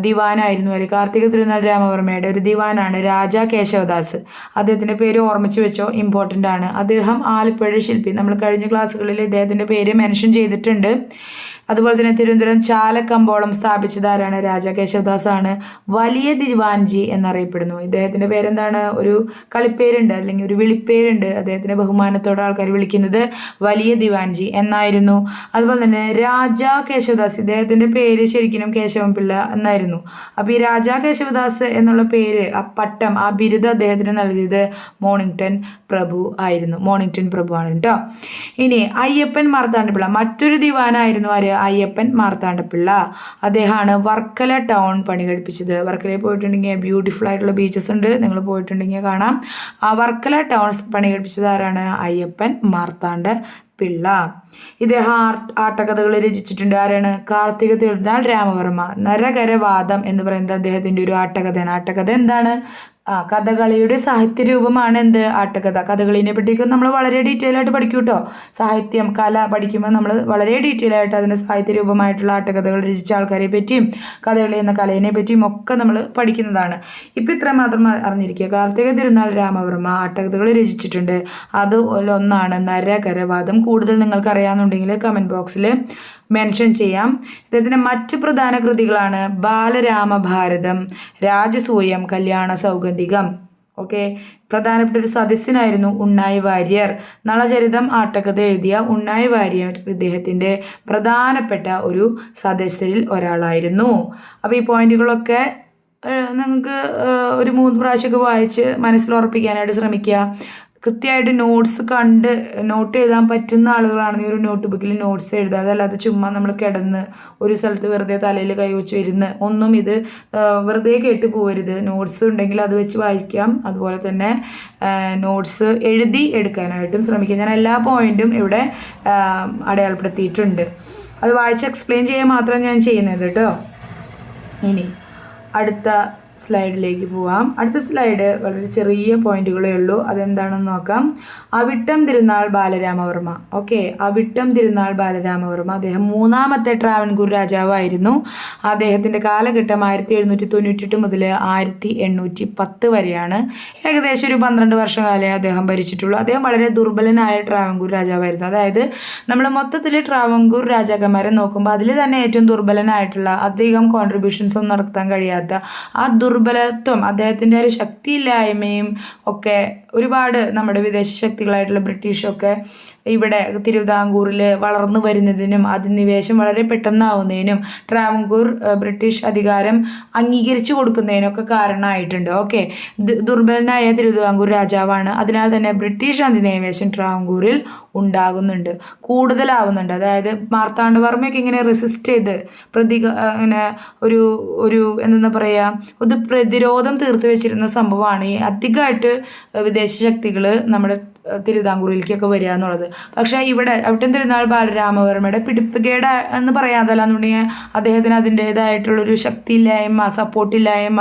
ദിവാനായിരുന്നു. കാർത്തിക തിരുനാൾ രാമവർമ്മയുടെ ഒരു ദിവാനാണ് രാജാ കേശവദാസ്. അദ്ദേഹത്തിൻ്റെ പേര് ഓർമ്മിച്ച് വെച്ചോ, ഇമ്പോർട്ടൻ്റ് ആണ്. അദ്ദേഹം ആലപ്പുഴ ശില്പി. നമ്മൾ കഴിഞ്ഞ ക്ലാസ്സുകളിൽ ഇദ്ദേഹത്തിൻ്റെ പേര് മെൻഷൻ ചെയ്തിട്ടുണ്ട്. അതുപോലെ തന്നെ തിരുവനന്തപുരം ചാലക്കമ്പോളം സ്ഥാപിച്ചത് ആരാണ്? രാജാ കേശവദാസ് ആണ്. വലിയ ദിവാൻജി എന്നറിയപ്പെടുന്നു. ഇദ്ദേഹത്തിൻ്റെ പേരെന്താണ്? ഒരു കളിപ്പേരുണ്ട് അല്ലെങ്കിൽ ഒരു വിളിപ്പേരുണ്ട്, അദ്ദേഹത്തിൻ്റെ ബഹുമാനത്തോടെ ആൾക്കാർ വിളിക്കുന്നത് വലിയ ദിവാൻജി എന്നായിരുന്നു. അതുപോലെ തന്നെ രാജാ കേശവദാസ്, ഇദ്ദേഹത്തിൻ്റെ പേര് ശരിക്കും കേശവൻ പിള്ള എന്നായിരുന്നു. അപ്പോൾ ഈ രാജാ കേശവദാസ് എന്നുള്ള പേര്, ആ പട്ടം, ആ ബിരുദം അദ്ദേഹത്തിന് നൽകിയത് മോണിങ്ടൺ പ്രഭു ആയിരുന്നു. മോണിങ്ടൺ പ്രഭു ആണ് കേട്ടോ. ഇനി അയ്യപ്പൻ മാർത്താണ്ഡപിള്ള, മറ്റൊരു ദിവാനായിരുന്നു ആര്? അയ്യപ്പൻ മാർത്താണ്ഡപിള്ള. അദ്ദേഹമാണ് വർക്കല ടൗൺ പണി കഴിപ്പിച്ചത്. വർക്കലയിൽ പോയിട്ടുണ്ടെങ്കിൽ ബ്യൂട്ടിഫുൾ ആയിട്ടുള്ള ബീച്ചസ് ഉണ്ട്, നിങ്ങൾ പോയിട്ടുണ്ടെങ്കിൽ കാണാം. ആ വർക്കല ടൗൺ പണി കഴിപ്പിച്ചത് ആരാണ്? അയ്യപ്പൻ മാർത്താണ്ഡപിള്ള. ഇദ്ദേഹം ആട്ടക്കഥകൾ രചിച്ചിട്ടുണ്ട്. ആരാണ്? കാർത്തിക തിരുനാൾ രാമവർമ്മ. നരകരവാദം എന്ന് പറയുന്നത് അദ്ദേഹത്തിൻ്റെ ഒരു ആട്ടക്കഥയാണ്. ആട്ടക്കഥ എന്താണ്? കഥകളിയുടെ സാഹിത്യ രൂപമാണ് എന്ത്? ആട്ടക്കഥ. കഥകളിനെ പറ്റിയൊക്കെ നമ്മൾ വളരെ ഡീറ്റെയിൽ ആയിട്ട് പഠിക്കും കേട്ടോ. സാഹിത്യം, കല പഠിക്കുമ്പോൾ നമ്മൾ വളരെ ഡീറ്റെയിൽ ആയിട്ട് അതിൻ്റെ സാഹിത്യ രൂപമായിട്ടുള്ള ആട്ടക്കഥകൾ രചിച്ച ആൾക്കാരെ പറ്റിയും കഥകളി എന്ന കലയെ പറ്റിയും ഒക്കെ നമ്മൾ പഠിക്കുന്നതാണ്. ഇപ്പം ഇത്ര മാത്രം അറിഞ്ഞിരിക്കുക. കാർത്തിക തിരുനാൾ രാമവർമ്മ ആട്ടക്കഥകൾ രചിച്ചിട്ടുണ്ട്. അത് ഒന്നാണ് നരകരവാദം. കൂടുതൽ നിങ്ങൾക്ക് അറിയാമെന്നുണ്ടെങ്കിൽ കമൻറ്റ് ബോക്സിൽ മെൻഷൻ ചെയ്യാം. ഇദ്ദേഹത്തിൻ്റെ മറ്റ് പ്രധാന കൃതികളാണ് ബാലരാമഭാരതം, രാജസൂയം, കല്യാണ സൗഗന്ധികം. ഓക്കെ, പ്രധാനപ്പെട്ട ഒരു സദസ്യനായിരുന്നു ഉണ്ണായി വാര്യർ. നളചരിതം ആട്ടക്കഥ എഴുതിയ ഉണ്ണായി വാര്യർ ഇദ്ദേഹത്തിൻ്റെ പ്രധാനപ്പെട്ട ഒരു സദസ്യരിൽ ഒരാളായിരുന്നു. അപ്പോൾ ഈ പോയിന്റുകളൊക്കെ നിങ്ങൾക്ക് ഒരു 3 പ്രാവശ്യമൊക്കെ വായിച്ച് മനസ്സിലുറപ്പിക്കാനായിട്ട് ശ്രമിക്കുക. കൃത്യമായിട്ട് നോട്ട്സ് കണ്ട് നോട്ട് എഴുതാൻ പറ്റുന്ന ആളുകളാണെങ്കിൽ ഒരു നോട്ട് ബുക്കിൽ നോട്ട്സ് എഴുതുക. അതല്ലാതെ ചുമ്മാ നമ്മൾ കിടന്ന് ഒരു സ്ഥലത്ത് വെറുതെ തലയിൽ കൈവച്ച് വരുന്ന ഒന്നും ഇത് വെറുതെ കേട്ട് പോകരുത്. നോട്ട്സ് ഉണ്ടെങ്കിൽ അത് വെച്ച് വായിക്കാം. അതുപോലെ തന്നെ നോട്ട്സ് എഴുതി എടുക്കാനായിട്ടും ശ്രമിക്കുക. ഞാൻ എല്ലാ പോയിൻറ്റും ഇവിടെ അടയാളപ്പെടുത്തിയിട്ടുണ്ട്. അത് വായിച്ച് എക്സ്പ്ലെയിൻ ചെയ്യാൻ മാത്രം ഞാൻ ചെയ്യുന്നത് കേട്ടോ. ഇനി അടുത്ത സ്ലൈഡിലേക്ക് പോവാം. അടുത്ത സ്ലൈഡ് വളരെ ചെറിയ പോയിന്റുകളേ ഉള്ളൂ. അതെന്താണെന്ന് നോക്കാം. അവിട്ടം തിരുനാൾ ബാലരാമവർമ്മ. ഓക്കെ, അവിട്ടം തിരുനാൾ ബാലരാമവർമ്മ അദ്ദേഹം 3ാമത്തെ ട്രാവൻകൂർ രാജാവായിരുന്നു. അദ്ദേഹത്തിൻ്റെ കാലഘട്ടം 1798 മുതൽ 1810 വരെയാണ്. ഏകദേശം ഒരു 12 വർഷകാലമേ അദ്ദേഹം ഭരിച്ചിട്ടുള്ളൂ. അദ്ദേഹം വളരെ ദുർബലനായ ട്രാവൻകൂർ രാജാവായിരുന്നു. അതായത് നമ്മൾ മൊത്തത്തിൽ ട്രാവൻകൂർ രാജാക്കന്മാരെ നോക്കുമ്പോൾ അതിൽ തന്നെ ഏറ്റവും ദുർബലനായിട്ടുള്ള, അധികം കോൺട്രിബ്യൂഷൻസ് ഒന്നും നടത്താൻ കഴിയാത്ത ആ ദുർബലത്വം, അദ്ദേഹത്തിൻ്റെ ഒരു ശക്തിയില്ലായ്മയും ഒക്കെ ഒരുപാട് നമ്മുടെ വിദേശ ശക്തികളായിട്ടുള്ള ബ്രിട്ടീഷൊക്കെ ഇവിടെ തിരുവിതാംകൂറിൽ വളർന്നു വരുന്നതിനും അധിനിവേശം വളരെ പെട്ടെന്നാവുന്നതിനും ട്രാവൻകൂർ ബ്രിട്ടീഷ് അധികാരം അംഗീകരിച്ചു കൊടുക്കുന്നതിനൊക്കെ കാരണമായിട്ടുണ്ട്. ഓക്കെ, ദുർബലനായ തിരുവിതാംകൂർ രാജാവാണ്. അതിനാൽ തന്നെ ബ്രിട്ടീഷ് അധിനിവേശം ട്രാവൻകൂറിൽ ഉണ്ടാകുന്നുണ്ട്, കൂടുതലാവുന്നുണ്ട്. അതായത് മാർത്താണ്ഡവർമ്മയൊക്കെ ഇങ്ങനെ റെസിസ്റ്റ് ചെയ്ത് ഇങ്ങനെ ഒരു എന്താ പറയുക, ഒരു പ്രതിരോധം തീർത്ത് വെച്ചിരുന്ന സംഭവമാണ് ഈ അധികമായിട്ട് വിദേശ ശക്തികൾ നമ്മുടെ തിരുവിതാംകൂറിലേക്കൊക്കെ വരിക എന്നുള്ളത്. പക്ഷേ ഇവിടെ അവിട്ടം തിരുനാൾ ബാലരാമവർമ്മയുടെ പിടിപ്പുകേട് എന്ന് പറയാതല്ലാന്നുണ്ടെങ്കിൽ അദ്ദേഹത്തിന് അതിൻ്റേതായിട്ടുള്ളൊരു ശക്തിയില്ലായ്മ, സപ്പോർട്ടില്ലായ്മ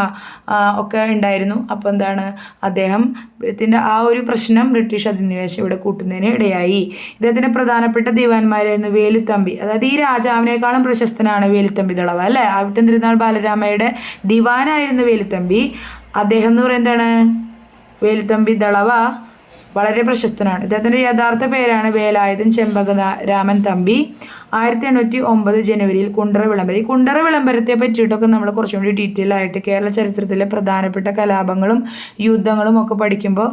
ഒക്കെ ഉണ്ടായിരുന്നു. അപ്പോൾ എന്താണ്, അദ്ദേഹത്തിൻ്റെ ആ ഒരു പ്രശ്നം ബ്രിട്ടീഷ് അധിനിവേശം ഇവിടെ കൂട്ടുന്നതിന് ഇടയായി. ഇദ്ദേഹത്തിൻ്റെ പ്രധാനപ്പെട്ട ദിവാൻമാരായിരുന്നു വേലുത്തമ്പി. അതായത് ഈ രാജാവിനേക്കാളും പ്രശസ്തനാണ് വേലുത്തമ്പി ദളവ അല്ലേ. അവിട്ടം തിരുനാൾ ബാലരാമയുടെ ദിവാനായിരുന്നു വേലുത്തമ്പി. അദ്ദേഹം എന്ന് പറയുന്നത് എന്താണ്, വേലുത്തമ്പി ദളവ വളരെ പ്രശസ്തനാണ്. ഇദ്ദേഹത്തിൻ്റെ യഥാർത്ഥ പേരാണ് വേലായുധൻ ചെമ്പകരാമൻ തമ്പി. 1809 ജനുവരിയിൽ കുണ്ടറ വിളംബരം. ഈ കുണ്ടറ വിളംബരത്തെ പറ്റിയിട്ടൊക്കെ നമ്മൾ കുറച്ചും കൂടി ഡീറ്റെയിൽ ആയിട്ട് കേരള ചരിത്രത്തിലെ പ്രധാനപ്പെട്ട കലാപങ്ങളും യുദ്ധങ്ങളും ഒക്കെ പഠിക്കുമ്പോൾ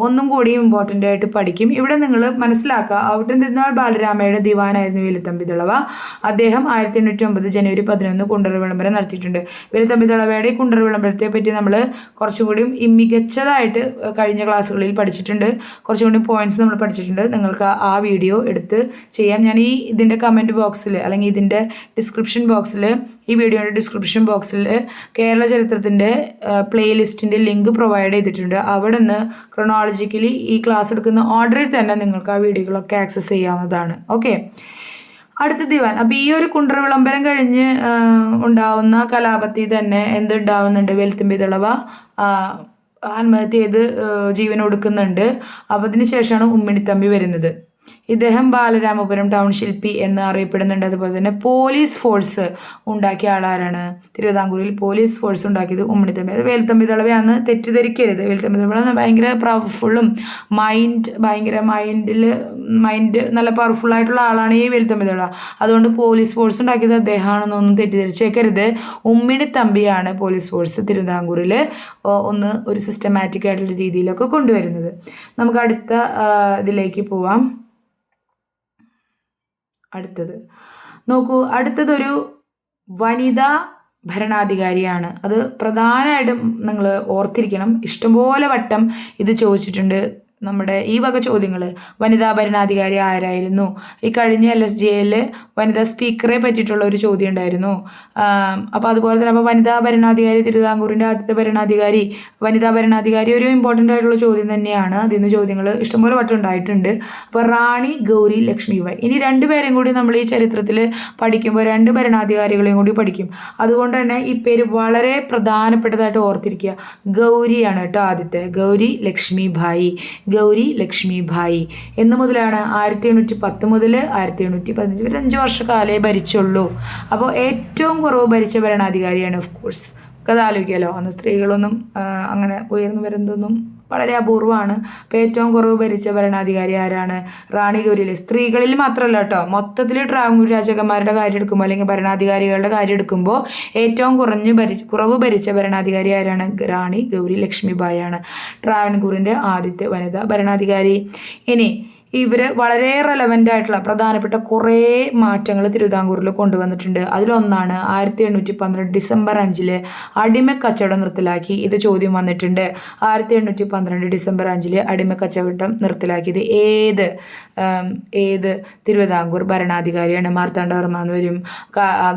ഒന്നും കൂടി ഇമ്പോർട്ടൻ്റ് ആയിട്ട് പഠിക്കും. ഇവിടെ നിങ്ങൾ മനസ്സിലാക്കുക, അവിട്ടം തിരുനാൾ ബാലരാമയുടെ ദിവാനായിരുന്നു വേലുത്തമ്പി ദളവ. അദ്ദേഹം 1809 ജനുവരി 11 കുണ്ടറ വിളംബരം നടത്തിയിട്ടുണ്ട്. വേലുത്തമ്പി ദളവയുടെ ഈ കുണ്ടറ വിളംബരത്തെ പറ്റി നമ്മൾ കുറച്ചും കൂടി മികച്ചതായിട്ട് കഴിഞ്ഞ ക്ലാസ്സുകളിൽ പഠിച്ചിട്ടുണ്ട്. കുറച്ചും കൂടി പോയിന്റ്സ് നമ്മൾ പഠിച്ചിട്ടുണ്ട്. നിങ്ങൾക്ക് ആ വീഡിയോ എടുത്ത് ചെയ്യാം. ഞാൻ ഇതിൻ്റെ കമൻറ്റ് ബോക്സിൽ അല്ലെങ്കിൽ ഇതിൻ്റെ ഡിസ്ക്രിപ്ഷൻ ബോക്സിൽ, ഈ വീഡിയോയുടെ ഡിസ്ക്രിപ്ഷൻ ബോക്സിൽ കേരള ചരിത്രത്തിൻ്റെ പ്ലേലിസ്റ്റിൻ്റെ ലിങ്ക് പ്രൊവൈഡ് ചെയ്തിട്ടുണ്ട്. അവിടെ നിന്ന് ക്രൊണോളജിക്കലി ഈ ക്ലാസ് എടുക്കുന്ന ഓർഡറിൽ തന്നെ നിങ്ങൾക്ക് ആ വീഡിയോകളൊക്കെ ആക്സസ് ചെയ്യാവുന്നതാണ്. ഓക്കെ, അടുത്ത ദിവാൻ. അപ്പോൾ ഈ ഒരു കുണ്ടറ വിളംബരം കഴിഞ്ഞ് ഉണ്ടാവുന്ന കലാപത്തിൽ തന്നെ എന്തുണ്ടാവുന്നുണ്ട്, വേലുത്തമ്പി ദളവ ആത്മഹത്യ ചെയ്ത് ജീവൻ ഒടുക്കുന്നുണ്ട്. അപ്പോൾ അതിന് ശേഷമാണ് ഉമ്മിണിത്തമ്പി വരുന്നത്. ഇദ്ദേഹം ബാലരാമപുരം ടൗൺ ശില്പി എന്ന് അറിയപ്പെടുന്നുണ്ട്. അതുപോലെ തന്നെ പോലീസ് ഫോഴ്സ് ഉണ്ടാക്കിയ ആളാരാണ്? തിരുവിതാംകൂറിൽ പോലീസ് ഫോഴ്സ് ഉണ്ടാക്കിയത് ഉമ്മണിത്തമ്പി. അത് വേലുത്തമ്പി ദളവയാന്ന് തെറ്റിദ്ധരിക്കരുത്. വേലുത്തമ്പി ദളവ ഭയങ്കര പവർഫുള്ളും മൈൻഡ് നല്ല പവർഫുള്ളായിട്ടുള്ള ആളാണ് ഈ വേലുത്തമ്പി ദളവ. അതുകൊണ്ട് പോലീസ് ഫോഴ്സ് ഉണ്ടാക്കിയത് അദ്ദേഹമാണെന്നൊന്നും തെറ്റിദ്ധരിച്ചേക്കരുത്. ഉമ്മിണിത്തമ്പിയാണ് പോലീസ് ഫോഴ്സ് തിരുവിതാംകൂറിൽ ഒരു സിസ്റ്റമാറ്റിക് ആയിട്ടുള്ള രീതിയിലൊക്കെ കൊണ്ടുവരുന്നത്. നമുക്ക് അടുത്ത ഇതിലേക്ക് പോവാം. അടുത്തതൊരു വനിതാ ഭരണാധികാരിയാണ്. അത് പ്രധാനമായിട്ടും നിങ്ങൾ ഓർത്തിരിക്കണം. ഇഷ്ടംപോലെ വട്ടം ഇത് ചോദിച്ചിട്ടുണ്ട്. നമ്മുടെ ഈ വക ചോദ്യങ്ങൾ വനിതാ ഭരണാധികാരി ആരായിരുന്നു? ഈ കഴിഞ്ഞ LSJയിൽ വനിതാ സ്പീക്കറെ പറ്റിയിട്ടുള്ള ഒരു ചോദ്യം ഉണ്ടായിരുന്നു. അപ്പോൾ അതുപോലെ തന്നെ അപ്പോൾ വനിതാ ഭരണാധികാരി, തിരുവിതാംകൂറിൻ്റെ ആദ്യത്തെ ഭരണാധികാരി, വനിതാ ഭരണാധികാരി ഒരു ഇമ്പോർട്ടൻ്റ് ആയിട്ടുള്ള ചോദ്യം തന്നെയാണ്. അതിൽ നിന്ന് ചോദ്യങ്ങൾ ഇഷ്ടംപോലെ വട്ടം ഉണ്ടായിട്ടുണ്ട്. അപ്പോൾ റാണി ഗൗരി ലക്ഷ്മിബായി. ഇനി രണ്ടുപേരെയും കൂടി നമ്മൾ ഈ ചരിത്രത്തിൽ പഠിക്കുമ്പോൾ രണ്ട് ഭരണാധികാരികളെയും കൂടി പഠിക്കും. അതുകൊണ്ട് തന്നെ ഈ പേര് വളരെ പ്രധാനപ്പെട്ടതായിട്ട് ഓർത്തിരിക്കുക. ഗൗരിയാണ് കേട്ടോ ആദ്യത്തെ. ഗൗരി ലക്ഷ്മിബായി. ഗൗരി ലക്ഷ്മിബായി എന്ന് മുതലാണ് 1810 മുതൽ 1815 വരെ 5 വർഷക്കാലേ ഭരിച്ചുള്ളൂ. അപ്പോൾ ഏറ്റവും കുറവ് ഭരിച്ച ഭരണാധികാരിയാണ്. ഓഫ് കോഴ്സ് അത് ആലോചിക്കാമല്ലോ. അന്ന് സ്ത്രീകളൊന്നും അങ്ങനെ ഉയർന്നു വരുന്നതൊന്നും വളരെ അപൂർവമാണ്. അപ്പോൾ ഏറ്റവും കുറവ് ഭരിച്ച ഭരണാധികാരി ആരാണ്? റാണി ഗൗരിയിലെ. സ്ത്രീകളിൽ മാത്രമല്ല കേട്ടോ, മൊത്തത്തിൽ ട്രാവൻകൂർ രാജകുമാരുടെ കാര്യം എടുക്കുമ്പോൾ അല്ലെങ്കിൽ ഭരണാധികാരികളുടെ കാര്യം എടുക്കുമ്പോൾ ഏറ്റവും കുറവ് ഭരിച്ച ഭരണാധികാരി ആരാണ്? റാണി ഗൗരി ലക്ഷ്മിബായി ആണ് ട്രാവൻകൂറിൻ്റെ ആദ്യത്തെ വനിതാ ഭരണാധികാരി. ഇനി ഇവർ വളരെ റെലവൻ്റ് ആയിട്ടുള്ള പ്രധാനപ്പെട്ട കുറേ മാറ്റങ്ങൾ തിരുവിതാംകൂറിൽ കൊണ്ടുവന്നിട്ടുണ്ട്. അതിലൊന്നാണ് 1812 ഡിസംബർ 5 അടിമക്കച്ചവടം നിർത്തലാക്കി. ഇത് ചോദ്യം വന്നിട്ടുണ്ട്. 1812 ഡിസംബർ 5 അടിമക്കച്ചവടം നിർത്തലാക്കിയത് ഏത് തിരുവിതാംകൂർ ഭരണാധികാരിയാണ്? മാർത്താണ്ഡവർമ്മ എന്ന് വരും,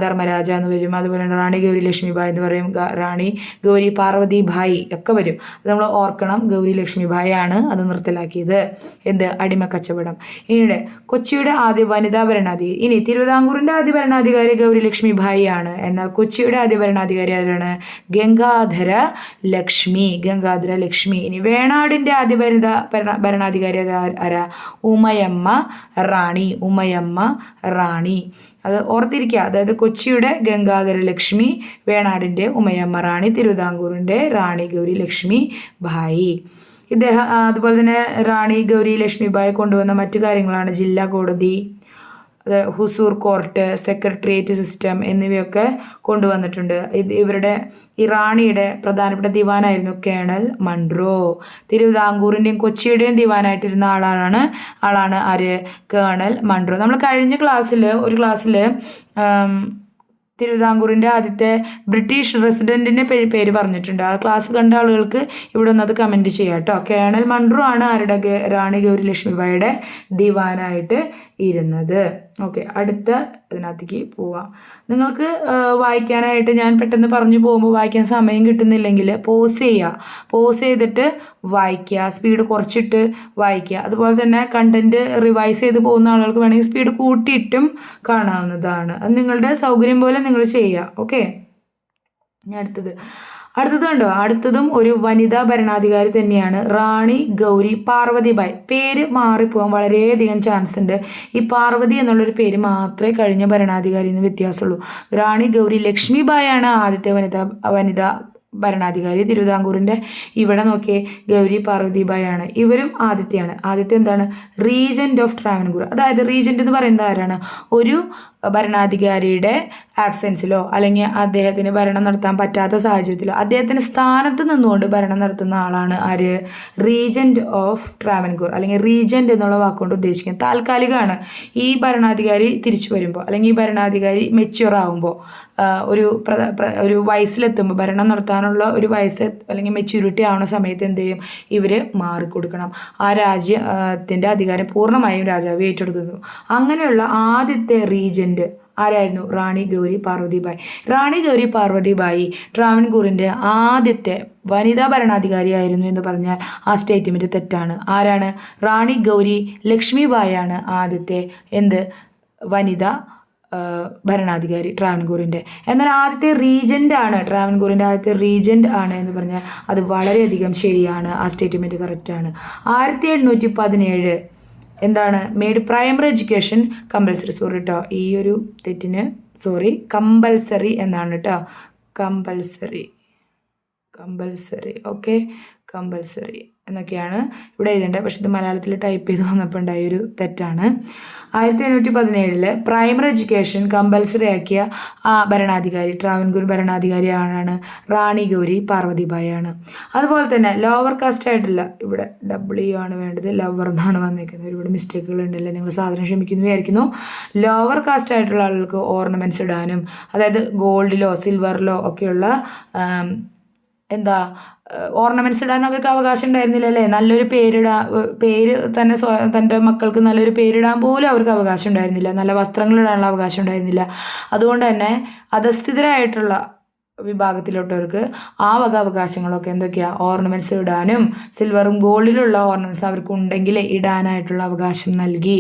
ധർമ്മരാജ എന്ന് വരും, അതുപോലെ തന്നെ റാണി ഗൗരി ലക്ഷ്മിബായി എന്ന് പറയും, റാണി ഗൗരി പാർവതിബായി ഒക്കെ വരും. അത് നമ്മൾ ഓർക്കണം. ഗൗരി ലക്ഷ്മിബായി ആണ് അത് നിർത്തലാക്കിയത്. അടിമക്കച്ചവടം. ഇനിയുടെ കൊച്ചിയുടെ ആദ്യ വനിതാ ഭരണാധികാരി. ഇനി തിരുവിതാംകൂറിൻ്റെ ആദ്യ ഭരണാധികാരി ഗൗരി ലക്ഷ്മിബായി ആണ്. എന്നാൽ കൊച്ചിയുടെ ആദ്യ ഭരണാധികാരി ആരാണ്? ഗംഗാധര ലക്ഷ്മി. ഇനി വേണാടിൻ്റെ ആദ്യ ഭരണാധികാരി ആരാ? ഉമയമ്മ റാണി. അത് ഓർത്തിരിക്കുക. അതായത് കൊച്ചിയുടെ ഗംഗാധര ലക്ഷ്മി, വേണാടിൻ്റെ ഉമയമ്മ റാണി, തിരുവിതാംകൂറിൻ്റെ റാണി ഗൗരി ലക്ഷ്മിബായി. ഇദ്ദേഹം അതുപോലെ തന്നെ റാണി ഗൗരി ലക്ഷ്മിബായി കൊണ്ടുവന്ന മറ്റു കാര്യങ്ങളാണ് ജില്ലാ കോടതി, ഹുസൂർ കോർട്ട്, സെക്രട്ടേറിയറ്റ് സിസ്റ്റം എന്നിവയൊക്കെ കൊണ്ടുവന്നിട്ടുണ്ട്. ഇവരുടെ ഈ റാണിയുടെ പ്രധാനപ്പെട്ട ദിവാനായിരുന്നു കേണൽ മൺട്രോ. തിരുവിതാംകൂറിൻ്റെയും കൊച്ചിയുടെയും ദിവാനായിട്ടിരുന്ന ആളാണ് ആര്? Colonel Munro. നമ്മൾ കഴിഞ്ഞ ഒരു ക്ലാസ്സിൽ തിരുവിതാംകൂറിൻ്റെ ആദ്യത്തെ ബ്രിട്ടീഷ് റെസിഡൻറ്റിൻ്റെ പേര് പറഞ്ഞിട്ടുണ്ട്. ആ ക്ലാസ് കണ്ട ആളുകൾക്ക് ഇവിടെ ഒന്ന് അത് കമൻറ്റ് ചെയ്യാം കേട്ടോ. കേണൽ മൺട്രോ ആണ് ആരുടെ? റാണി ഗൗരി ലക്ഷ്മിബായിയുടെ ദിവാനായിട്ട് ഇരുന്നത്. ഓക്കെ, അടുത്ത ഇതിനകത്തേക്ക് പോവാം. നിങ്ങൾക്ക് വായിക്കാനായിട്ട് ഞാൻ പെട്ടെന്ന് പറഞ്ഞു പോകുമ്പോൾ വായിക്കാൻ സമയം കിട്ടുന്നില്ലെങ്കിൽ പോസ് ചെയ്തിട്ട് വായിക്കുക, സ്പീഡ് കുറച്ചിട്ട് വായിക്കുക. അതുപോലെ തന്നെ കണ്ടൻറ്റ് റിവൈസ് ചെയ്ത് പോകുന്ന ആളുകൾക്ക് വേണമെങ്കിൽ സ്പീഡ് കൂട്ടിയിട്ടും കാണാവുന്നതാണ്. അത് നിങ്ങളുടെ സൗകര്യം പോലെ നിങ്ങൾ ചെയ്യുക. ഓക്കെ, ഇനി അടുത്തതും ഒരു വനിതാ ഭരണാധികാരി തന്നെയാണ്. റാണി ഗൗരി പാർവതിബായി. പേര് മാറിപ്പോകാൻ വളരെയധികം ചാൻസ് ഉണ്ട്. ഈ പാർവതി എന്നുള്ളൊരു പേര് മാത്രമേ കഴിഞ്ഞ ഭരണാധികാരിയിൽ നിന്ന് വ്യത്യാസമുള്ളൂ. റാണി ഗൗരി ലക്ഷ്മിബായി ആണ് ആദ്യത്തെ വനിതാ ഭരണാധികാരി. തിരുവിതാംകൂറിൻ്റെ ഇവിടെ നോക്കിയേ, ഗൗരി പാർവതിബായി ആണ്. ഇവരും ആദ്യത്തെ എന്താണ്? Reagent of Travancore. അതായത് റീജന്റ് എന്ന് പറയുന്നത് ആരാണ്? ഒരു ഭരണാധികാരിയുടെ ആബ്സെൻസിലോ അല്ലെങ്കിൽ അദ്ദേഹത്തിന് ഭരണം നടത്താൻ പറ്റാത്ത സാഹചര്യത്തിലോ അദ്ദേഹത്തിൻ്റെ സ്ഥാനത്ത് നിന്നുകൊണ്ട് ഭരണം നടത്തുന്ന ആളാണ് ആര്? Reagent of Travancore. അല്ലെങ്കിൽ റീജന്റ് എന്നുള്ള വാക്കുകൊണ്ട് ഉദ്ദേശിക്കുന്നത് താൽക്കാലികമാണ്. ഈ ഭരണാധികാരി തിരിച്ചു വരുമ്പോൾ അല്ലെങ്കിൽ ഈ ഭരണാധികാരി മെച്യൂർ ആകുമ്പോൾ ഒരു വയസ്സിലെത്തുമ്പോൾ ഭരണം നടത്താനുള്ള ഒരു വയസ്സ് അല്ലെങ്കിൽ മെച്യൂരിറ്റി ആവുന്ന സമയത്ത് എന്ത് ചെയ്യും? ഇവർ മാറിക്കൊടുക്കണം. ആ രാജ്യത്തിൻ്റെ അധികാരം പൂർണ്ണമായും രാജാവ് ഏറ്റെടുക്കുന്നു. അങ്ങനെയുള്ള ആദ്യത്തെ റീജന്റ് ആരായിരുന്നു? റാണി ഗൗരി പാർവതിബായി. റാണി ഗൗരി പാർവതിബായി ട്രാവൻകൂറിൻ്റെ ആദ്യത്തെ വനിതാ ഭരണാധികാരിയായിരുന്നു എന്ന് പറഞ്ഞാൽ ആ സ്റ്റേറ്റ്മെൻറ്റ് തെറ്റാണ്. ആരാണ്? റാണി ഗൗരി ലക്ഷ്മിബായി ആണ് ആദ്യത്തെ വനിതാ ഭരണാധികാരി ട്രാവൻകൂറിൻ്റെ. എന്നാൽ ആദ്യത്തെ റീജൻ്റ് ആണ്, ട്രാവൻകൂറിൻ്റെ ആദ്യത്തെ റീജൻ്റ് ആണ് എന്ന് പറഞ്ഞാൽ അത് വളരെയധികം ശരിയാണ്. ആ സ്റ്റേറ്റ്മെൻറ്റ് കറക്റ്റാണ്. 1817 എന്താണ് made primary education compulsory. Sorry കേട്ടോ, ഈ ഒരു തെറ്റിന് സോറി, കമ്പൽസറി എന്നാണ് കേട്ടോ. കമ്പൽസറി ഓക്കെ, കമ്പൽസറി എന്നൊക്കെയാണ് ഇവിടെ എഴുതേണ്ടത്. പക്ഷെ ഇത് മലയാളത്തിൽ ടൈപ്പ് ചെയ്ത് വന്നപ്പോൾ ഉണ്ടായൊരു തെറ്റാണ്. 1817 പ്രൈമറി എഡ്യൂക്കേഷൻ കമ്പൽസറി ആക്കിയ ഭരണാധികാരി, ട്രാവൻകൂർ ഭരണാധികാരി ആരാണ്? റാണി ഗൗരി പാർവതിബായി ആണ്. അതുപോലെ തന്നെ ലോവർ കാസ്റ്റ് ആയിട്ടില്ല, ഇവിടെ W ആണ് വേണ്ടത്, ലവർ എന്നാണ് വന്നിരിക്കുന്നത്. ഒരുപാട് മിസ്റ്റേക്കുകൾ ഉണ്ടല്ലോ, നിങ്ങൾ സാധനം ക്ഷമിക്കുന്നു വിചാരിക്കുന്നു. ലോവർ കാസ്റ്റ് ആയിട്ടുള്ള ആളുകൾക്ക് ഓർണമെൻറ്റ്സ് ഇടാനും, അതായത് ഗോൾഡിലോ സിൽവറിലോ ഒക്കെയുള്ള ഓർണമെൻറ്റ്സ് ഇടാൻ അവർക്ക് അവകാശം ഉണ്ടായിരുന്നില്ല അല്ലേ? നല്ലൊരു പേര് തന്നെ തൻ്റെ മക്കൾക്ക് നല്ലൊരു പേരിടാൻ പോലും അവർക്ക് അവകാശം ഉണ്ടായിരുന്നില്ല. നല്ല വസ്ത്രങ്ങൾ ഇടാനുള്ള അവകാശം ഉണ്ടായിരുന്നില്ല. അതുകൊണ്ട് തന്നെ അധസ്ഥിതരായിട്ടുള്ള വിഭാഗത്തിലോട്ടവർക്ക് ആ വക അവകാശങ്ങളൊക്കെ എന്തൊക്കെയാണ്? ഓർണമെൻറ്റ്സ് ഇടാനും സിൽവറും ഗോൾഡിലുള്ള ഓർണമെൻറ്റ്സ് അവർക്ക് ഉണ്ടെങ്കിൽ ഇടാനായിട്ടുള്ള അവകാശം നൽകി.